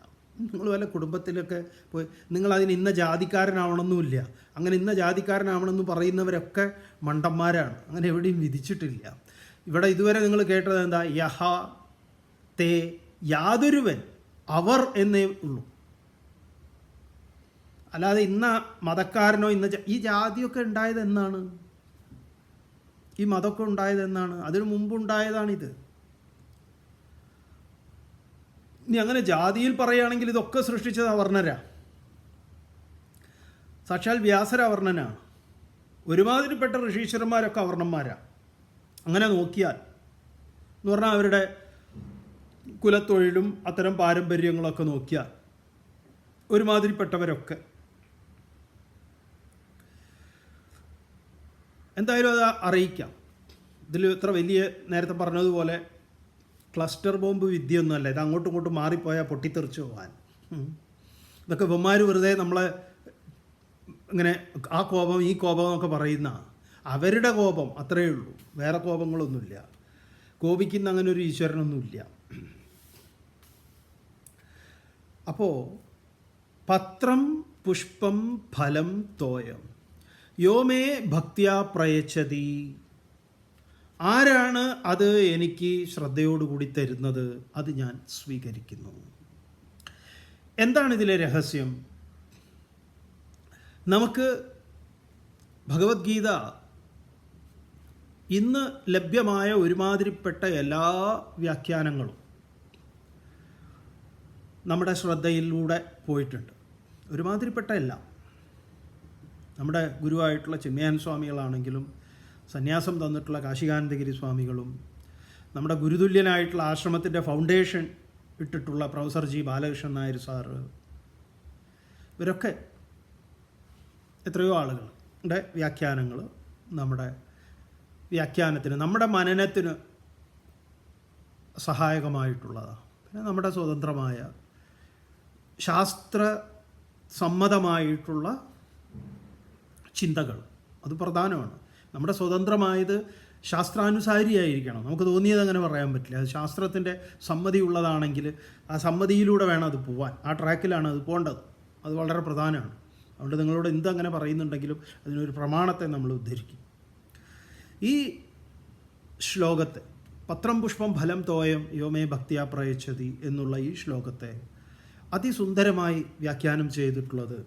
[SPEAKER 1] നിങ്ങൾ വല്ല കുടുംബത്തിലൊക്കെ പോയി നിങ്ങളതിന് ഇന്ന ജാതിക്കാരനാവണമെന്നുമില്ല. അങ്ങനെ ഇന്ന ജാതിക്കാരനാവണമെന്ന് പറയുന്നവരൊക്കെ മണ്ടന്മാരാണ്. അങ്ങനെ എവിടെയും വിധിച്ചിട്ടില്ല. ഇവിടെ ഇതുവരെ നിങ്ങൾ കേട്ടത് എന്താ? യഹ തേ, യാതൊരുവൻ, അവർ എന്നേ ഉള്ളൂ. അല്ലാതെ ഇന്ന മതക്കാരനോ ഈ ജാതിയൊക്കെ ഉണ്ടായത് എന്നാണ്? ഈ മതമൊക്കെ ഉണ്ടായത് എന്നാണ്? അതിനു മുമ്പുണ്ടായതാണിത്. ഇനി അങ്ങനെ ജാതിയിൽ പറയുകയാണെങ്കിൽ ഇതൊക്കെ സൃഷ്ടിച്ചത് അവർണരാ. സാക്ഷാൽ വ്യാസര അവർണനാണ്. ഒരുമാതിരിപ്പെട്ട ഋഷീശ്വരന്മാരൊക്കെ അവർണന്മാരാ. അങ്ങനെ നോക്കിയാൽ എന്ന് പറഞ്ഞാൽ അവരുടെ കുലത്തൊഴിലും അത്തരം പാരമ്പര്യങ്ങളൊക്കെ നോക്കിയാൽ ഒരുമാതിരിപ്പെട്ടവരൊക്കെ. എന്തായാലും അത് അറിയിക്കാം. ഇതിൽ ഇത്ര വലിയ നേരത്തെ പറഞ്ഞതുപോലെ ക്ലസ്റ്റർ ബോംബ് വിദ്യയൊന്നുമല്ല. ഇത് അങ്ങോട്ടും ഇങ്ങോട്ടും മാറിപ്പോയാൽ പൊട്ടിത്തെറിച്ച് പോകാൻ. ഇതൊക്കെ ഇവന്മാർ വെറുതെ നമ്മളെ ഇങ്ങനെ ആ കോപം ഈ കോപം എന്നൊക്കെ പറയുന്ന അവരുടെ കോപം അത്രയേ ഉള്ളൂ. വേറെ കോപങ്ങളൊന്നുമില്ല. കോപിക്കുന്ന അങ്ങനെ ഒരു ഈശ്വരനൊന്നുമില്ല. അപ്പോൾ പത്രം പുഷ്പം ഫലം തോയം യോമേ ഭക്തിയാ പ്രയച്ഛതി, ആരാണ് അത് എനിക്ക് ശ്രദ്ധയോടുകൂടി തരുന്നത്, അത് ഞാൻ സ്വീകരിക്കുന്നു. എന്താണ് ഇതിലെ രഹസ്യം? നമുക്ക് ഭഗവത്ഗീത ഇന്ന് ലഭ്യമായ ഒരുമാതിരിപ്പെട്ട എല്ലാ വ്യാഖ്യാനങ്ങളും നമ്മുടെ ശ്രദ്ധയിലൂടെ പോയിട്ടുണ്ട്. ഒരുമാതിരിപ്പെട്ട എല്ലാം നമ്മുടെ ഗുരുവായിട്ടുള്ള ചിന്മയാനന്ദ സ്വാമികളാണെങ്കിലും സന്യാസം തന്നിട്ടുള്ള കാശികാനന്ദഗിരി സ്വാമികളും നമ്മുടെ ഗുരുതുല്യനായിട്ടുള്ള ആശ്രമത്തിൻ്റെ ഫൗണ്ടേഷൻ ഇട്ടിട്ടുള്ള professor G Balakrishnan Nair sir, ഇവരൊക്കെ എത്രയോ ആളുകളുടെ വ്യാഖ്യാനങ്ങൾ നമ്മുടെ വ്യാഖ്യാനത്തിന്, നമ്മുടെ മനനത്തിന് സഹായകമായിട്ടുള്ളതാണ്. പിന്നെ നമ്മുടെ സ്വതന്ത്രമായ ശാസ്ത്ര സമ്മതമായിട്ടുള്ള ചിന്തകൾ, അത് പ്രധാനമാണ്. നമ്മുടെ സ്വതന്ത്രമായത് ശാസ്ത്രാനുസാരിയായിരിക്കണം. നമുക്ക് തോന്നിയത് അങ്ങനെ പറയാൻ പറ്റില്ല. അത് ശാസ്ത്രത്തിൻ്റെ സമ്മതി ഉള്ളതാണെങ്കിൽ ആ സമ്മതിയിലൂടെ വേണം അത് പോവാൻ. ആ ട്രാക്കിലാണ് അത് പോകേണ്ടത്. അത് വളരെ പ്രധാനമാണ്. അതുകൊണ്ട് നിങ്ങളോട് എന്തങ്ങനെ പറയുന്നുണ്ടെങ്കിലും അതിനൊരു പ്രമാണത്തെ നമ്മൾ ഉദ്ധരിക്കും. ഈ ശ്ലോകത്തെ പത്രം പുഷ്പം ഫലം തോയം യോമേ ഭക്തിയാ പ്രയച്ഛതി എന്നുള്ള ഈ ശ്ലോകത്തെ അതിസുന്ദരമായി വ്യാഖ്യാനം ചെയ്തിട്ടുള്ളത്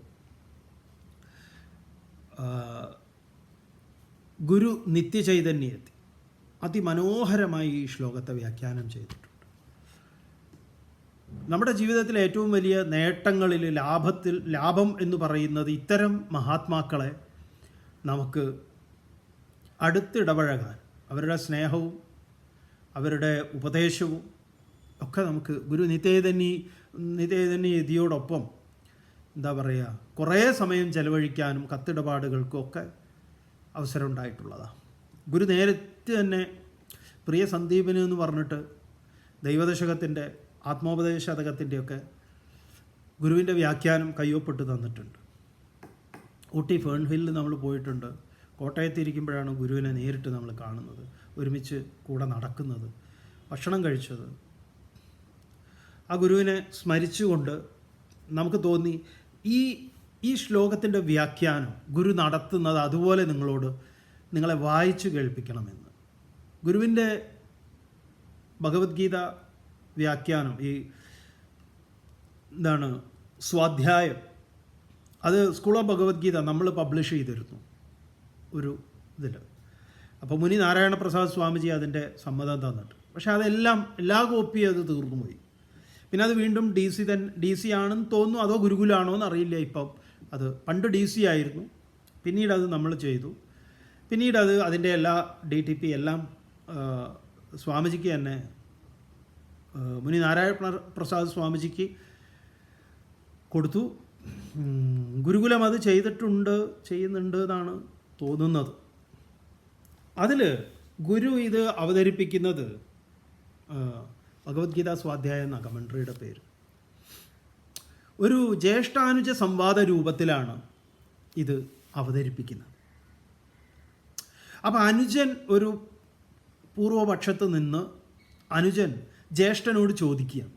[SPEAKER 1] ഗുരു നിത്യചൈതന്യത്തി അതിമനോഹരമായി ഈ ശ്ലോകത്തെ വ്യാഖ്യാനം ചെയ്തിട്ടുണ്ട്. നമ്മുടെ ജീവിതത്തിലെ ഏറ്റവും വലിയ നേട്ടങ്ങളിൽ ലാഭം എന്ന് പറയുന്നത് ഇത്തരം മഹാത്മാക്കളെ നമുക്ക് അടുത്തിടപഴകാൻ, അവരുടെ സ്നേഹവും അവരുടെ ഉപദേശവും ഒക്കെ നമുക്ക് ഗുരു നിത്യചൈതന്യതിയോടൊപ്പം എന്താ പറയുക കുറേ സമയം ചെലവഴിക്കാനും കത്തിടപാടുകൾക്കും ഒക്കെ അവസരം ഉണ്ടായിട്ടുള്ളതാണ്. ഗുരു നേരത്തെ തന്നെ പ്രിയ സന്ദീപന് എന്ന് പറഞ്ഞിട്ട് ദൈവദശകത്തിൻ്റെ ആത്മോപദേശ ശതകത്തിൻ്റെയൊക്കെ ഗുരുവിൻ്റെ വ്യാഖ്യാനം കയ്യൊപ്പിട്ട് തന്നിട്ടുണ്ട്. ഊട്ടി ഫേൺഹില്ലിൽ നമ്മൾ പോയിട്ടുണ്ട്. കോട്ടയത്തിരിക്കുമ്പോഴാണ് ഗുരുവിനെ നേരിട്ട് നമ്മൾ കാണുന്നത്, ഒരുമിച്ച് കൂടെ നടക്കുന്നത്, ഭക്ഷണം കഴിച്ചത്. ആ ഗുരുവിനെ സ്മരിച്ചുകൊണ്ട് നമുക്ക് തോന്നി ഈ ഈ ശ്ലോകത്തിൻ്റെ വ്യാഖ്യാനം ഗുരു നടത്തുന്നത് അതുപോലെ നിങ്ങളെ വായിച്ചു കേൾപ്പിക്കണമെന്ന്. ഗുരുവിൻ്റെ ഭഗവത്ഗീത വ്യാഖ്യാനം, ഈ സ്വാധ്യായം, അത് സ്കൂൾ ഓഫ് ഭഗവത്ഗീത നമ്മൾ പബ്ലിഷ് ചെയ്തിരുന്നു ഒരു ഇതിൽ. അപ്പോൾ മുനി നാരായണ പ്രസാദ് സ്വാമിജി അതിൻ്റെ സമ്മതം തന്നിട്ട്, പക്ഷേ എല്ലാ കോപ്പി അത് തീർന്നു പോയി. പിന്നെ അത് വീണ്ടും ഡി സി ആണെന്ന് തോന്നുന്നു, അതോ ഗുരുകുലാണോ എന്ന് അറിയില്ല. ഇപ്പം അത് പണ്ട് DC ആയിരുന്നു, പിന്നീട് അത് നമ്മൾ ചെയ്തു. പിന്നീട് അതിൻ്റെ എല്ലാ DTP എല്ലാം സ്വാമിജിക്ക് തന്നെ, മുനി നാരായണ പ്രസാദ് സ്വാമിജിക്ക് കൊടുത്തു. ഗുരുകുലം അത് ചെയ്യുന്നുണ്ട് എന്നാണ് തോന്നുന്നത്. അതിൽ ഗുരു ഇത് അവതരിപ്പിക്കുന്നത് ഭഗവത്ഗീത സ്വാധ്യായ എന്ന കമൻട്രിയുടെ പേര് ഒരു ജ്യേഷ്ഠാനുജ സംവാദ രൂപത്തിലാണ് ഇത് അവതരിപ്പിക്കുന്നത്. അപ്പോൾ അനുജൻ ഒരു പൂർവപക്ഷത്ത് നിന്ന് അനുജൻ ജ്യേഷ്ഠനോട് ചോദിക്കുകയാണ്.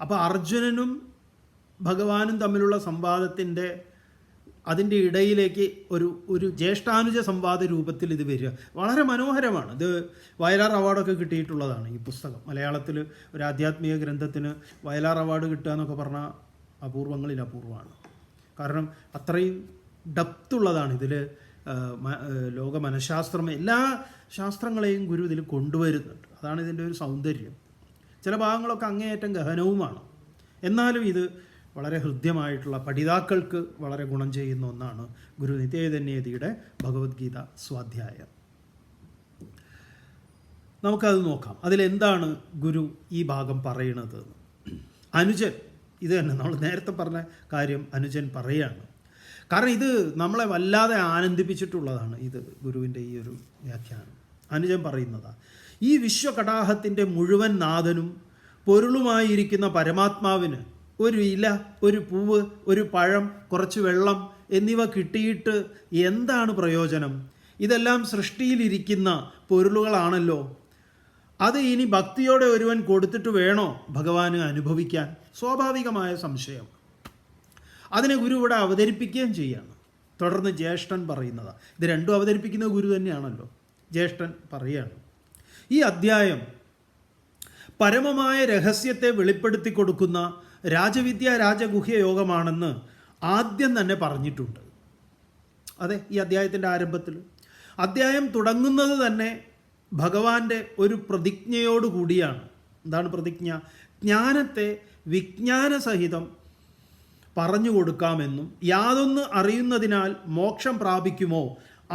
[SPEAKER 1] അപ്പോൾ അർജുനനും ഭഗവാനും തമ്മിലുള്ള സംവാദത്തിൻ്റെ അതിൻ്റെ ഇടയിലേക്ക് ഒരു ജ്യേഷ്ഠാനുജ സംവാദ രൂപത്തിൽ ഇത് വരിക വളരെ മനോഹരമാണ്. ഇത് വയലാർ അവാർഡൊക്കെ കിട്ടിയിട്ടുള്ളതാണ് ഈ പുസ്തകം. മലയാളത്തിൽ ഒരു ആധ്യാത്മിക ഗ്രന്ഥത്തിന് വയലാർ അവാർഡ് കിട്ടുക എന്നൊക്കെ പറഞ്ഞാൽ അപൂർവങ്ങളിൽ അപൂർവമാണ്. കാരണം അത്രയും ഡെപ്തുള്ളതാണ് ഇതിൽ. ലോക മനഃശാസ്ത്രം, എല്ലാ ശാസ്ത്രങ്ങളെയും ഗുരു ഇതിൽ കൊണ്ടുവരുന്നുണ്ട്. അതാണ് ഇതിൻ്റെ ഒരു സൗന്ദര്യം. ചില ഭാഗങ്ങളൊക്കെ അങ്ങേയറ്റം ഗഹനവുമാണ്, എന്നാലും ഇത് വളരെ ഹൃദ്യമായിട്ടുള്ള പഠിതാക്കൾക്ക് വളരെ ഗുണം ചെയ്യുന്ന ഒന്നാണ് ഗുരു നിത്യചൈതന്യയതിയുടെ ഭഗവത്ഗീത സ്വാധ്യായം. നമുക്കത് നോക്കാം. അതിലെന്താണ് ഗുരു ഈ ഭാഗം പറയണത്. അനുജൻ, ഇത് തന്നെ നമ്മൾ നേരത്തെ പറഞ്ഞ കാര്യം അനുജൻ പറയുകയാണ്. കാരണം ഇത് നമ്മളെ വല്ലാതെ ആനന്ദിപ്പിച്ചിട്ടുള്ളതാണ് ഇത് ഗുരുവിൻ്റെ ഈ ഒരു വ്യാഖ്യാനം. അനുജൻ പറയുന്നതാണ്, ഈ വിശ്വകടാഹത്തിൻ്റെ മുഴുവൻ നാഥനും പൊരുളുമായിരിക്കുന്ന പരമാത്മാവിന് ഒരു ഇല, ഒരു പൂവ്, ഒരു പഴം, കുറച്ച് വെള്ളം എന്നിവ കിട്ടിയിട്ട് എന്താണ് പ്രയോജനം? ഇതെല്ലാം സൃഷ്ടിയിലിരിക്കുന്ന പൊരുളുകളാണല്ലോ. അത് ഇനി ഭക്തിയോടെ ഒരുവൻ കൊടുത്തിട്ട് വേണോ ഭഗവാന് അനുഭവിക്കാൻ? സ്വാഭാവികമായ സംശയം. അതിനെ ഗുരു ഇവിടെ അവതരിപ്പിക്കുകയും ചെയ്യാണ്. തുടർന്ന് ജ്യേഷ്ഠൻ പറയുന്നതാണ്. ഇത് രണ്ടും അവതരിപ്പിക്കുന്ന ഗുരു തന്നെയാണല്ലോ. ജ്യേഷ്ഠൻ പറയുകയാണ്, ഈ അധ്യായം പരമമായ രഹസ്യത്തെ വെളിപ്പെടുത്തി കൊടുക്കുന്ന രാജവിദ്യ രാജഗുഹ്യ യോഗമാണെന്ന് ആദ്യം തന്നെ പറഞ്ഞിട്ടുണ്ട്. അതെ, ഈ അധ്യായത്തിൻ്റെ ആരംഭത്തിൽ അധ്യായം തുടങ്ങുന്നത് തന്നെ ഭഗവാന്റെ ഒരു പ്രതിജ്ഞയോടുകൂടിയാണ്. എന്താണ് പ്രതിജ്ഞ? ജ്ഞാനത്തെ വിജ്ഞാനസഹിതം പറഞ്ഞു കൊടുക്കാമെന്നും യാതൊന്ന് അറിയുന്നതിനാൽ മോക്ഷം പ്രാപിക്കുമോ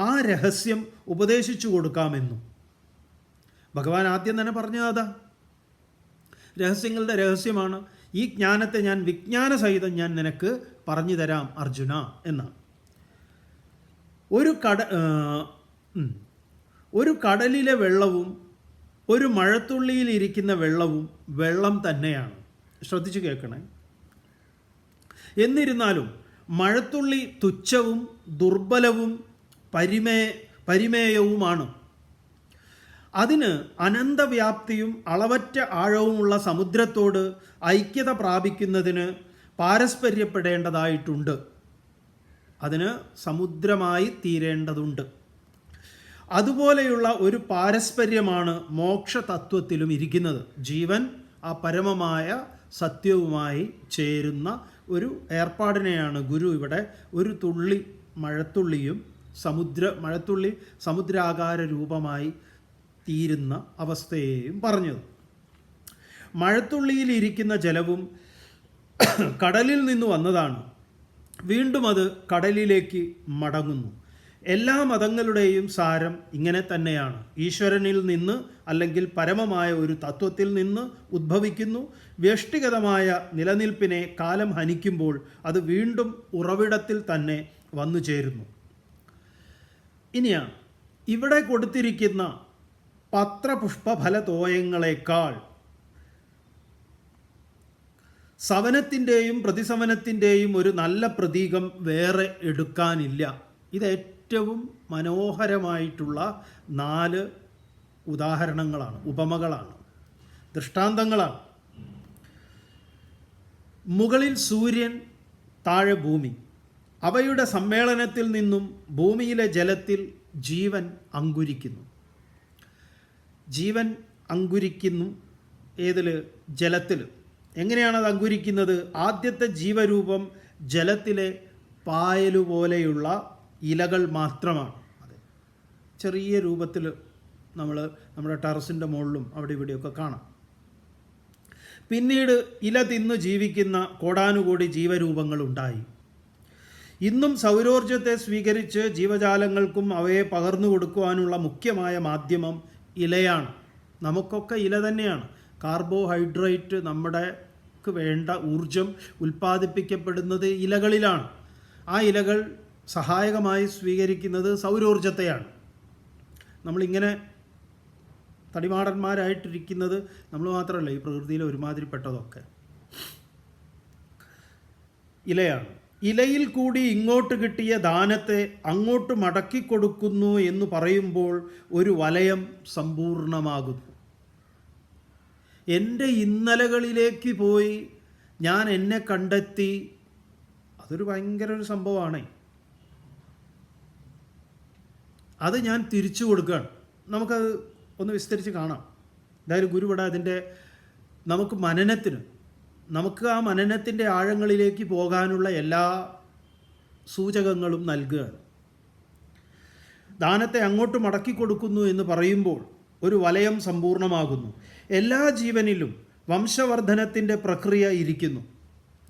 [SPEAKER 1] ആ രഹസ്യം ഉപദേശിച്ചു കൊടുക്കാമെന്നും ഭഗവാൻ ആദ്യം തന്നെ പറഞ്ഞതാ. രഹസ്യങ്ങളുടെ രഹസ്യമാണ്. ഈ ജ്ഞാനത്തെ ഞാൻ വിജ്ഞാനസഹിതം ഞാൻ നിനക്ക് പറഞ്ഞു തരാം അർജുന എന്നാണ്. ഒരു കടലിലെ വെള്ളവും ഒരു മഴത്തുള്ളിയിലിരിക്കുന്ന വെള്ളവും വെള്ളം തന്നെയാണ്. ശ്രദ്ധിച്ചു കേൾക്കണേ. എന്നിരുന്നാലും മഴത്തുള്ളി തുച്ഛവും ദുർബലവും പരിമേയവുമാണ്. അതിന് അനന്തവ്യാപ്തിയും അളവറ്റ ആഴവുമുള്ള സമുദ്രത്തോട് ഐക്യത പ്രാപിക്കുന്നതിന് പാരസ്പര്യപ്പെടേണ്ടതായിട്ടുണ്ട്. അതിന് സമുദ്രമായി തീരേണ്ടതുണ്ട്. അതുപോലെയുള്ള ഒരു പാരസ്പര്യമാണ് മോക്ഷതത്വത്തിലും ഇരിക്കുന്നത്. ജീവൻ ആ പരമമായ സത്യവുമായി ചേരുന്ന ഒരു ഏർപ്പാടിനെയാണ് ഗുരു ഇവിടെ ഒരു തുള്ളി മഴത്തുള്ളിയും മഴത്തുള്ളി സമുദ്രാകാര രൂപമായി തീരുന്ന അവസ്ഥയെയും പറഞ്ഞത്. മഴത്തുള്ളിയിലിരിക്കുന്ന ജലവും കടലിൽ നിന്ന് വന്നതാണ്. വീണ്ടും അത് കടലിലേക്ക് മടങ്ങുന്നു. എല്ലാ മതങ്ങളുടെയും സാരം ഇങ്ങനെ തന്നെയാണ്. ഈശ്വരനിൽ നിന്ന് അല്ലെങ്കിൽ പരമമായ ഒരു തത്വത്തിൽ നിന്ന് ഉദ്ഭവിക്കുന്നു. വ്യഷ്ടിഗതമായ നിലനിൽപ്പിനെ കാലം ഹനിക്കുമ്പോൾ അത് വീണ്ടും ഉറവിടത്തിൽ തന്നെ വന്നു ചേരുന്നു. ഇനിയാണ് ഇവിടെ കൊടുത്തിരിക്കുന്ന പത്രപുഷ്പഫലതോയങ്ങളെക്കാൾ സവനത്തിൻ്റെയും പ്രതിസവനത്തിൻ്റെയും ഒരു നല്ല പ്രതീകം വേറെ എടുക്കാനില്ല. ഇത് ഏറ്റവും മനോഹരമായിട്ടുള്ള 4 ഉദാഹരണങ്ങളാണ്, ഉപമകളാണ്, ദൃഷ്ടാന്തങ്ങളാണ്. മുകളിൽ സൂര്യൻ, താഴെ ഭൂമി. അവയുടെ സമ്മേളനത്തിൽ നിന്നും ഭൂമിയിലെ ജലത്തിൽ ജീവൻ അങ്കുരിക്കുന്നു. ജീവൻ അങ്കുരിക്കുന്നു ഏതിൽ? ജലത്തിൽ. എങ്ങനെയാണത് അങ്കുരിക്കുന്നത്? ആദ്യത്തെ ജീവരൂപം ജലത്തിലെ പായലുപോലെയുള്ള ഇലകൾ മാത്രമാണ്. അതെ, ചെറിയ രൂപത്തിൽ നമ്മുടെ ടെറസിൻ്റെ മുകളിലും അവിടെ ഇവിടെയൊക്കെ കാണാം. പിന്നീട് ഇല തിന്നു ജീവിക്കുന്ന കോടാനുകോടി ജീവരൂപങ്ങളുണ്ടായി. ഇന്നും സൗരോർജ്ജത്തെ സ്വീകരിച്ച് ജീവജാലങ്ങൾക്കും അവയെ പകർന്നു കൊടുക്കുവാനുള്ള മുഖ്യമായ മാധ്യമം ഇലയാണ്. നമുക്കൊക്കെ ഇല തന്നെയാണ്. കാർബോഹൈഡ്രേറ്റ്, നമ്മുടെക്ക് വേണ്ട ഊർജം ഉൽപ്പാദിപ്പിക്കപ്പെടുന്നത് ഇലകളിലാണ്. ആ ഇലകൾ സഹായകമായി സ്വീകരിക്കുന്നത് സൗരോർജ്ജത്തെയാണ്. നമ്മളിങ്ങനെ തടിമാടന്മാരായിട്ടിരിക്കുന്നത് നമ്മൾ മാത്രമല്ല, ഈ പ്രകൃതിയിലെ ഒരുമാതിരിപ്പെട്ടതൊക്കെ ഇലയാണ്. ഇലയിൽ കൂടി ഇങ്ങോട്ട് കിട്ടിയ ദാനത്തെ അങ്ങോട്ട് മടക്കിക്കൊടുക്കുന്നു എന്ന് പറയുമ്പോൾ ഒരു വലയം സമ്പൂർണ്ണമാകുന്നു. എൻ്റെ ഇന്നലകളിലേക്ക് പോയി ഞാൻ എന്നെ കണ്ടെത്തി, അതൊരു ഭയങ്കര ഒരു സംഭവമാണ്. അത് ഞാൻ തിരിച്ചു കൊടുക്കുകയാണ്. നമുക്കത് ഒന്ന് വിസ്തരിച്ച് കാണാം. എന്തായാലും ഗുരുവിടെ അതിൻ്റെ നമുക്ക് ആ മനനത്തിൻ്റെ ആഴങ്ങളിലേക്ക് പോകാനുള്ള എല്ലാ സൂചകങ്ങളും നൽകുകയാണ്. ദാനത്തെ അങ്ങോട്ട് മടക്കി കൊടുക്കുന്നു എന്ന് പറയുമ്പോൾ ഒരു വലയം സമ്പൂർണ്ണമാകുന്നു. എല്ലാ ജീവനിലും വംശവർദ്ധനത്തിൻ്റെ പ്രക്രിയ ഇരിക്കുന്നു.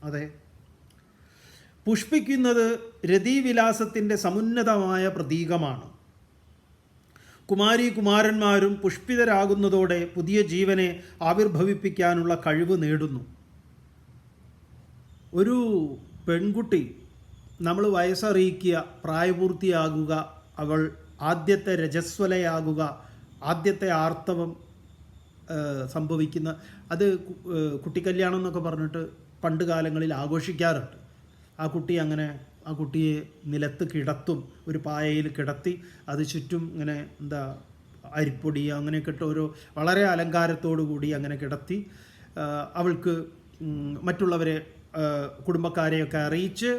[SPEAKER 1] അതെ, പുഷ്പിക്കുന്നത് രതിവിലാസത്തിൻ്റെ സമുന്നതമായ പ്രതീകമാണ്. കുമാരന്മാരും പുഷ്പിതരാകുന്നതോടെ പുതിയ ജീവനെ ആവിർഭവിപ്പിക്കാനുള്ള കഴിവ് നേടുന്നു. ഒരു പെൺകുട്ടി നമ്മൾ വയസ്സറിയിക്കുക, പ്രായപൂർത്തിയാകുക, അവൾ ആദ്യത്തെ രജസ്വലയാകുക, ആദ്യത്തെ ആർത്തവം സംഭവിക്കുന്ന, അത് കുട്ടിക്കല്യാണം എന്നൊക്കെ പറഞ്ഞിട്ട് പണ്ട് കാലങ്ങളിൽ ആഘോഷിക്കാറുണ്ട്. ആ കുട്ടിയെ നിലത്ത് കിടത്തും, ഒരു പായയിൽ കിടത്തി അത് ചുറ്റും ഇങ്ങനെ അരിപ്പൊടി അങ്ങനെയൊക്കെ ഇട്ട് ഓരോ വളരെ അലങ്കാരത്തോടു കൂടി അങ്ങനെ കിടത്തി അവൾക്ക് മറ്റുള്ളവരെ, കുടുംബക്കാരെയൊക്കെ അറിയിച്ച്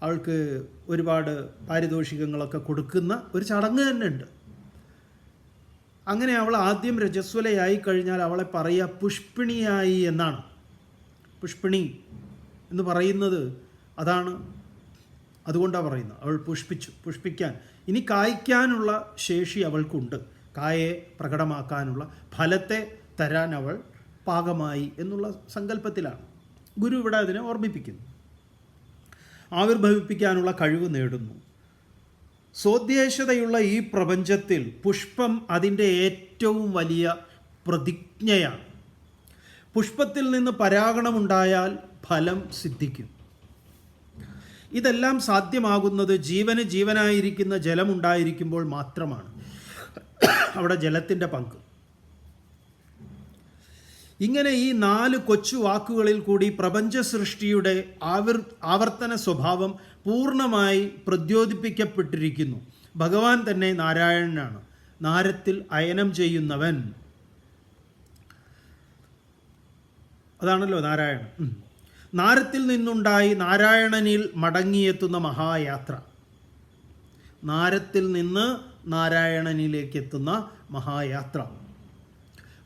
[SPEAKER 1] അവൾക്ക് ഒരുപാട് പാരിതോഷികങ്ങളൊക്കെ കൊടുക്കുന്ന ഒരു ചടങ്ങ് തന്നെ ഉണ്ട്. അങ്ങനെ അവൾ ആദ്യം രജസ്വലയായി കഴിഞ്ഞാൽ അവളെ പറയുക പുഷ്പിണിയായി എന്നാണ്. പുഷ്പിണി എന്ന് പറയുന്നത് അതാണ്. അതുകൊണ്ടാണ് പറയുന്നത് അവൾ പുഷ്പിക്കാൻ, ഇനി കായ്ക്കാനുള്ള ശേഷി അവൾക്കുണ്ട്. കായെ പ്രകടമാക്കാനുള്ള ഫലത്തെ തരാൻ അവൾ പാകമായി എന്നുള്ള സങ്കല്പത്തിലാണ് ഗുരു ഇവിടെ അതിനെ ഓർമ്മിപ്പിക്കുന്നു. ആവിർഭവിപ്പിക്കാനുള്ള കഴിവ് നേടുന്നു. സ്വോദ്ദേശതയുള്ള ഈ പ്രപഞ്ചത്തിൽ പുഷ്പം അതിൻ്റെ ഏറ്റവും വലിയ പ്രതിജ്ഞയാണ്. പുഷ്പത്തിൽ നിന്ന് പരാഗണമുണ്ടായാൽ ഫലം സിദ്ധിക്കും. ഇതെല്ലാം സാധ്യമാകുന്നത് ജീവനായിരിക്കുന്ന ജലമുണ്ടായിരിക്കുമ്പോൾ മാത്രമാണ്. അവിടെ ജലത്തിൻ്റെ പങ്ക്. ഇങ്ങനെ ഈ 4 കൊച്ചു വാക്കുകളിൽ കൂടി പ്രപഞ്ച സൃഷ്ടിയുടെ ആവർത്തന സ്വഭാവം പൂർണ്ണമായി പ്രദ്യോതിപ്പിക്കപ്പെട്ടിരിക്കുന്നു. ഭഗവാൻ തന്നെ നാരായണനാണ്, നാരത്തിൽ അയനം ചെയ്യുന്നവൻ. അതാണല്ലോ നാരായണൻ. നാരത്തിൽ നിന്നുണ്ടായി നാരായണനിൽ മടങ്ങിയെത്തുന്ന മഹായാത്ര. നാരത്തിൽ നിന്ന് നാരായണനിലേക്ക് എത്തുന്ന മഹായാത്ര.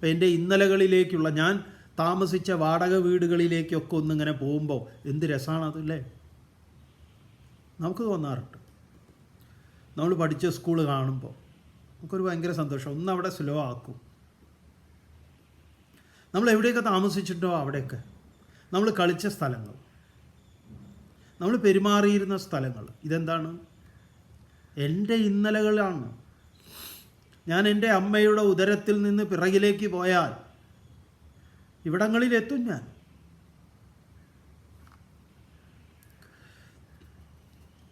[SPEAKER 1] എൻ്റെ ഇന്നലകളിലേക്കുള്ള, ഞാൻ താമസിച്ച വാടക വീടുകളിലേക്കൊക്കെ ഒന്നിങ്ങനെ പോകുമ്പോൾ എന്ത് രസമാണതല്ലേ നമുക്ക് തോന്നാറുണ്ട്. നമ്മൾ പഠിച്ച സ്കൂൾ കാണുമ്പോൾ നമുക്കൊരു ഭയങ്കര സന്തോഷം. അവിടെ സ്ലോ ആക്കും. നമ്മൾ എവിടെയൊക്കെ താമസിച്ചിട്ടോ അവിടെയൊക്കെ, നമ്മൾ കളിച്ച സ്ഥലങ്ങൾ, നമ്മൾ പെരുമാറിയിരുന്ന സ്ഥലങ്ങൾ, ഇതെന്താണ്? എൻ്റെ ഇന്നലകളാണ്. ഞാൻ എൻ്റെ അമ്മയുടെ ഉദരത്തിൽ നിന്ന് പിറകിലേക്ക് പോയാൽ ഇവിടങ്ങളിലെത്തും ഞാൻ.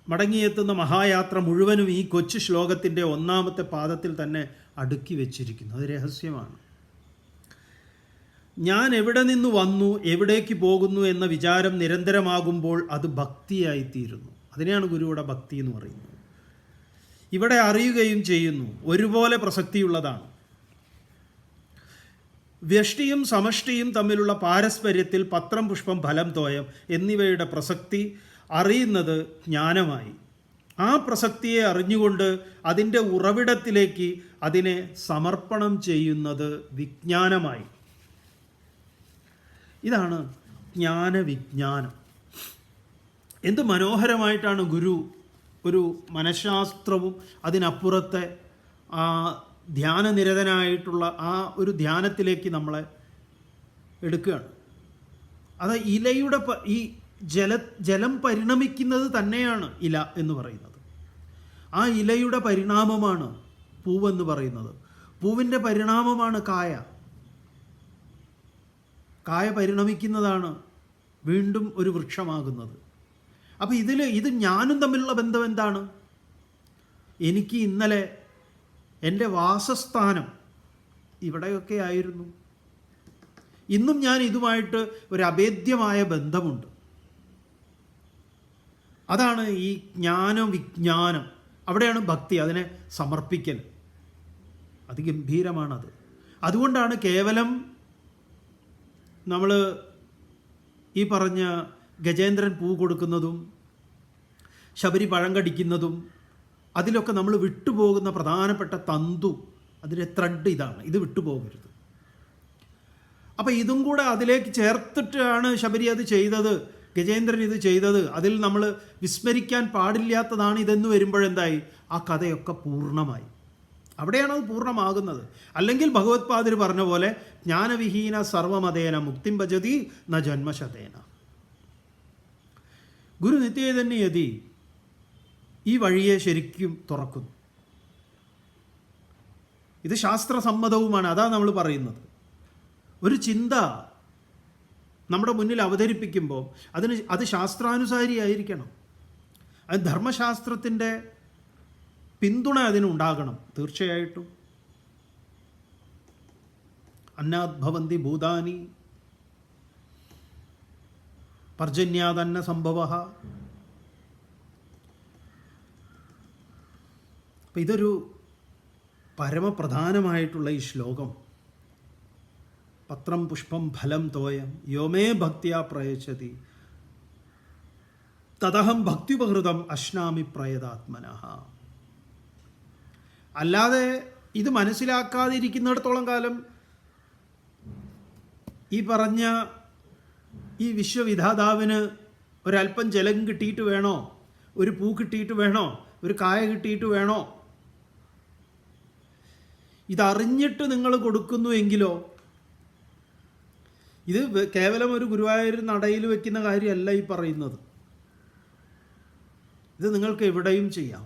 [SPEAKER 1] മടങ്ങിയെത്തുന്ന മഹായാത്ര മുഴുവനും ഈ കൊച്ചു ശ്ലോകത്തിൻ്റെ 1-ാമത്തെ പാദത്തിൽ തന്നെ അടുക്കി വച്ചിരിക്കുന്നു. അത് രഹസ്യമാണ്. ഞാൻ എവിടെ നിന്ന് വന്നു, എവിടേക്ക് പോകുന്നു എന്ന വിചാരം നിരന്തരമാകുമ്പോൾ അത് ഭക്തിയായിത്തീരുന്നു. അതിനെയാണ് ഗുരുവിടെ ഭക്തി എന്ന് പറയുന്നത്. ഇവിടെ അറിയുകയും ചെയ്യുന്നു, ഒരുപോലെ പ്രസക്തിയുള്ളതാണ്. വ്യഷ്ടിയും സമഷ്ടിയും തമ്മിലുള്ള പാരസ്പര്യത്തിൽ പത്രം, പുഷ്പം, ഫലം, തോയം എന്നിവയുടെ പ്രസക്തി അറിയുന്നത് ജ്ഞാനമായി. ആ പ്രസക്തിയെ അറിഞ്ഞുകൊണ്ട് അതിൻ്റെ ഉറവിടത്തിലേക്ക് അതിനെ സമർപ്പണം ചെയ്യുന്നത് വിജ്ഞാനമായി. ഇതാണ് ജ്ഞാനവിജ്ഞാനം. എന്ത് മനോഹരമായിട്ടാണ് ഗുരു ഒരു മനഃശാസ്ത്രവും അതിനപ്പുറത്തെ ആ ധ്യാനനിരതനായിട്ടുള്ള ആ ഒരു ധ്യാനത്തിലേക്ക് നമ്മളെ എടുക്കുകയാണ്. അത് ഇലയുടെ ഈ ജലം പരിണമിക്കുന്നത് തന്നെയാണ് ഇല എന്ന് പറയുന്നത്. ആ ഇലയുടെ പരിണാമമാണ് പൂവെന്ന് പറയുന്നത്. പൂവിൻ്റെ പരിണാമമാണ് കായ. കായ പരിണമിക്കുന്നതാണ് വീണ്ടും ഒരു വൃക്ഷമാകുന്നത്. അപ്പോൾ ഇത് ഞാനും തമ്മിലുള്ള ബന്ധം എന്താണ്? എനിക്ക് ഇന്നലെ എൻ്റെ വാസസ്ഥാനം ഇവിടെയൊക്കെ ആയിരുന്നു. ഇന്നും ഞാൻ ഇതുമായിട്ട് ഒരു അഭേദ്യമായ ബന്ധമുണ്ട്. അതാണ് ഈ ജ്ഞാനവിജ്ഞാനം. അവിടെയാണ് ഭക്തി, അതിനെ സമർപ്പിക്കൽ. അതിഗംഭീരമാണത്. അതുകൊണ്ടാണ് കേവലം നമ്മൾ ഈ പറഞ്ഞ ഗജേന്ദ്രൻ പൂ കൊടുക്കുന്നതും ശബരി പഴം കടിക്കുന്നതും അതിലൊക്കെ നമ്മൾ വിട്ടുപോകുന്ന പ്രധാനപ്പെട്ട തന്തു, അതിൻ്റെ ത്രെഡ് ഇതാണ്. ഇത് വിട്ടുപോകരുത്. അപ്പോൾ ഇതും കൂടെ അതിലേക്ക് ചേർത്തിട്ടാണ് ശബരി അത് ചെയ്തത്, ഗജേന്ദ്രൻ ഇത് ചെയ്തത്. അതിൽ നമ്മൾ വിസ്മരിക്കാൻ പാടില്ലാത്തതാണ് ഇതെന്ന് വരുമ്പോഴെന്തായി? ആ കഥയൊക്കെ പൂർണ്ണമായി. അവിടെയാണ് അത് പൂർണ്ണമാകുന്നത്. അല്ലെങ്കിൽ ഭഗവത് പാദർ പറഞ്ഞ പോലെ ജ്ഞാനവിഹീന സർവമതേന മുക്തിം ഭജതി ന ജന്മശതേന. ഗുരു നിത്യചൈതന്യയതി ഈ വഴിയെ ശരിക്കും തുറക്കുന്നു. ഇത് ശാസ്ത്രസമ്മതവുമാണ്. അതാ നമ്മൾ പറയുന്നത്. ഒരു ചിന്ത നമ്മുടെ മുന്നിൽ അവതരിപ്പിക്കുമ്പോൾ അത് ശാസ്ത്രാനുസാരിയായിരിക്കണം. അത് ധർമ്മശാസ്ത്രത്തിൻ്റെ പിന്തുണ അതിനുണ്ടാകണം തീർച്ചയായിട്ടും. അന്നാദ് ഭവന്തി ഭൂതാനി പർജന്യാദന്ന സംഭവഃ. അപ്പം ഇതൊരു പരമപ്രധാനമായിട്ടുള്ള ഈ ശ്ലോകം. പത്രം പുഷ്പം ഫലം തോയം യോമേ ഭക്തിയാ പ്രയച്ഛതി തദഹം ഭക്തിപഹൃതം അശ്നാമി പ്രയതാത്മനഃ. അല്ലാതെ ഇത് മനസ്സിലാക്കാതിരിക്കുന്നിടത്തോളം കാലം ഈ പറഞ്ഞ ഈ വിശ്വവിധാതാവിന് ഒരല്പം ജലം കിട്ടിയിട്ട് വേണോ, ഒരു പൂ കിട്ടിയിട്ട് വേണോ, ഒരു കായ കിട്ടിയിട്ട് വേണോ? ഇതറിഞ്ഞിട്ട് നിങ്ങൾ കൊടുക്കുന്നു എങ്കിലോ, ഇത് കേവലം ഒരു ഗുരുവായൂർ നടയിൽ വെക്കുന്ന കാര്യമല്ല ഈ പറയുന്നത്. ഇത് നിങ്ങൾക്ക് എവിടെയും ചെയ്യാം.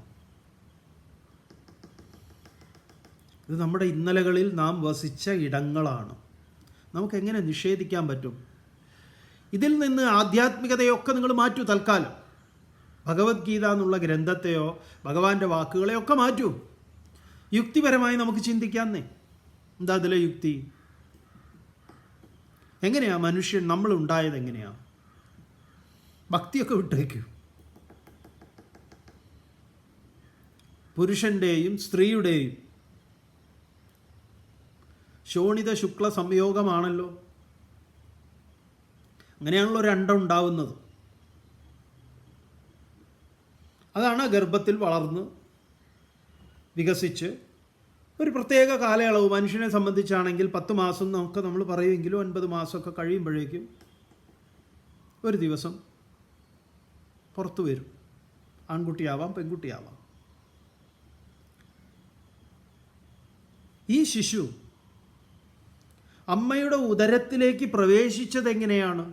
[SPEAKER 1] ഇത് നമ്മുടെ ഇന്നലകളിൽ നാം വസിച്ച ഇടങ്ങളാണ്. നമുക്കെങ്ങനെ നിഷേധിക്കാൻ പറ്റും? ഇതിൽ നിന്ന് ആധ്യാത്മികതയൊക്കെ നിങ്ങൾ മാറ്റൂ. തൽക്കാലം ഭഗവത്ഗീത എന്നുള്ള ഗ്രന്ഥത്തെയോ ഭഗവാന്റെ വാക്കുകളെയോ ഒക്കെ മാറ്റൂ. യുക്തിപരമായി നമുക്ക് ചിന്തിക്കാന്നേ. എന്താ അതിലെ യുക്തി? എങ്ങനെയാണ് മനുഷ്യൻ നമ്മൾ ഉണ്ടായത്? എങ്ങനെയാണ്? ഭക്തിയൊക്കെ വിട്ടേക്കൂ. പുരുഷൻ്റെയും സ്ത്രീയുടെയും ശോണിത ശുക്ല സംയോഗമാണല്ലോ. അങ്ങനെയാണല്ലോ ഒരു അണ്ടം ഉണ്ടാവുന്നത്. അതാണ് ഗർഭത്തിൽ വളർന്ന് വികസിച്ച് ഒരു പ്രത്യേക കാലയളവ് മനുഷ്യനെ സംബന്ധിച്ചാണെങ്കിൽ 10 മാസം നമുക്ക് നമ്മൾ പറയുമെങ്കിലും 9 മാസമൊക്കെ കഴിയുമ്പോഴേക്കും ഒരു ദിവസം പുറത്തു വരും. ആൺകുട്ടിയാവാം, പെൺകുട്ടിയാവാം. ഈ ശിശു അമ്മയുടെ ഉദരത്തിലേക്ക് പ്രവേശിച്ചത് എങ്ങനെയാണ്?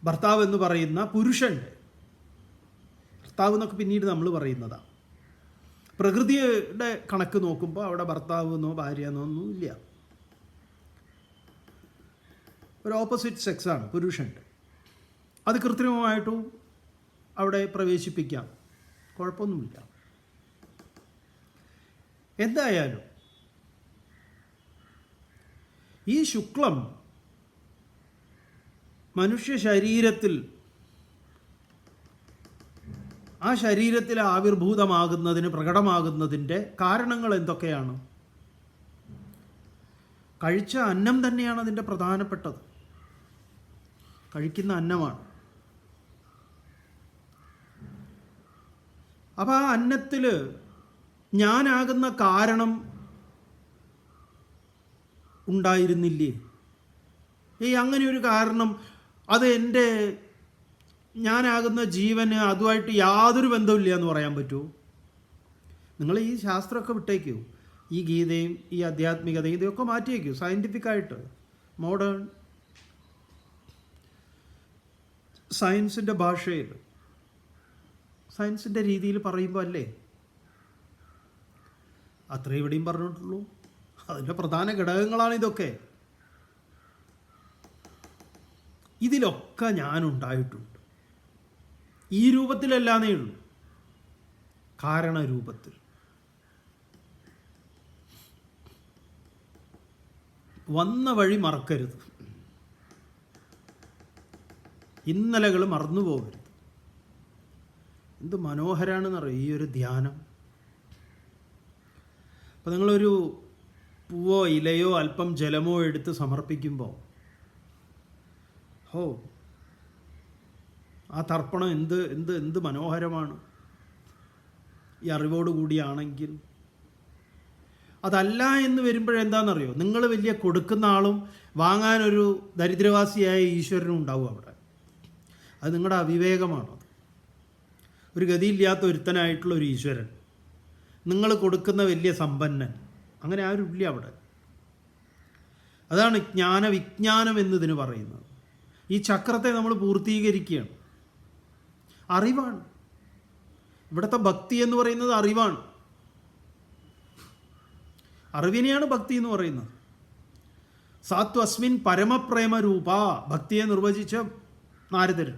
[SPEAKER 1] ഭർത്താവ് എന്ന് പറയുന്ന പുരുഷൻ്റെ, ഭർത്താവ് എന്നൊക്കെ പിന്നീട് നമ്മൾ പറയുന്നതാണ്. പ്രകൃതിയുടെ കണക്ക് നോക്കുമ്പോൾ അവിടെ ഭർത്താവ് എന്നോ ഭാര്യ എന്നോ ഒന്നും ഇല്ല. ഒരു ഓപ്പോസിറ്റ് സെക്സാണ് പുരുഷൻ്റെ. അത് കൃത്രിമമായിട്ടും അവിടെ പ്രവേശിപ്പിക്കാം, കുഴപ്പമൊന്നുമില്ല. എന്തായാലും ഈ ശുക്ലം മനുഷ്യ ശരീരത്തിൽ, ആ ശരീരത്തിൽ ആവിർഭൂതമാകുന്നതിന്, പ്രകടമാകുന്നതിൻ്റെ കാരണങ്ങൾ എന്തൊക്കെയാണ്? കഴിച്ച അന്നം തന്നെയാണ് അതിൻ്റെ പ്രധാനപ്പെട്ടത്. കഴിക്കുന്ന അന്നമാണ്. അപ്പോൾ ആ അന്നത്തിൽ ഞാനാകുന്ന കാരണം ഉണ്ടായിരുന്നില്ലേ? അങ്ങനെ ഒരു കാരണം, അത് എൻ്റെ ഞാനാകുന്ന ജീവന് അതുമായിട്ട് യാതൊരു ബന്ധമില്ല എന്ന് പറയാൻ പറ്റുമോ? നിങ്ങൾ ഈ ശാസ്ത്രമൊക്കെ വിട്ടേക്കൂ, ഈ ഗീതയും ഈ ആധ്യാത്മികതയും ഇതൊക്കെ മാറ്റിയേക്കൂ. സയൻറ്റിഫിക്കായിട്ട് മോഡേൺ സയൻസിൻ്റെ ഭാഷയിൽ സയൻസിൻ്റെ രീതിയിൽ പറയുമ്പോൾ അല്ലേ അത്രേ ഇവിടെയും പറഞ്ഞിട്ടുള്ളൂ. അതിൻ്റെ പ്രധാന ഘടകങ്ങളാണ് ഇതൊക്കെ. ഇതിലൊക്കെ ഞാനുണ്ടായിട്ടുണ്ട്. ഈ രൂപത്തിലല്ലാന്നേ ഉള്ളൂ, കാരണരൂപത്തിൽ. വന്ന വഴി മറക്കരുത്, ഇന്നലകൾ മറന്നു പോകരുത്. എന്ത് മനോഹരാണെന്നറിയോ ഈ ഒരു ധ്യാനം. അപ്പോൾ നിങ്ങളൊരു പൂവോ ഇലയോ അല്പം ജലമോ എടുത്ത് സമർപ്പിക്കുമ്പോൾ ആ തർപ്പണം എന്ത് എന്ത് എന്ത് മനോഹരമാണ് ഈ അറിവോടുകൂടിയാണെങ്കിൽ. അതല്ല എന്ന് വരുമ്പോഴെന്താണെന്നറിയോ, നിങ്ങൾ വലിയ കൊടുക്കുന്ന ആളും വാങ്ങാനൊരു ദരിദ്രവാസിയായ ഈശ്വരനും ഉണ്ടാവും അവിടെ. അത് നിങ്ങളുടെ അവിവേകമാണ്. ഒരു ഗതിയില്ലാത്ത ഒരുത്തനായിട്ടുള്ള ഒരു ഈശ്വരൻ, നിങ്ങൾ കൊടുക്കുന്ന വലിയ സമ്പന്നൻ, അങ്ങനെ ആരുമില്ല അവിടെ. അതാണ് ജ്ഞാനവിജ്ഞാനം എന്നതിന് പറയുന്നത്. ഈ ചക്രത്തെ നമ്മൾ പൂർത്തീകരിക്കുകയാണ്. അറിവാണ് ഇവിടുത്തെ ഭക്തി എന്ന് പറയുന്നത്. അറിവാണ്, അറിവിനെയാണ് ഭക്തി എന്ന് പറയുന്നത്. സാത്വസ്മിൻ പരമപ്രേമ രൂപ, ഭക്തിയെ നിർവചിച്ച നാരദർ.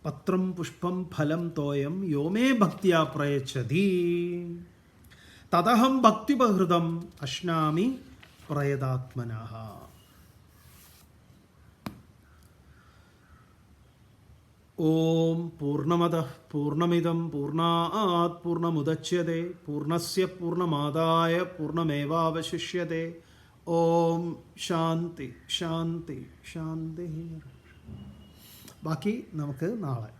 [SPEAKER 1] പത്രം പുഷ്പം ഫലം തോയം യോമേ ഭക്തിയാ പ്രയച്ഛതി തദഹം ഭക്തിപഹൃതം അശ്നാമി പ്രയതാത്മനഃ. ഓം പൂർണ്ണമദഃ പൂർണ്ണമിദം പൂർണ്ണാത് പൂർണ്ണമുദച്യത്തെ പൂർണ്ണസ്യ പൂർണ്ണമാദായ പൂർണ്ണമേവാവശിഷ്യത്തെ. ഓം ശാന്തി ശാന്തി ശാന്തി. ബാക്കി നമുക്ക് നാളെ.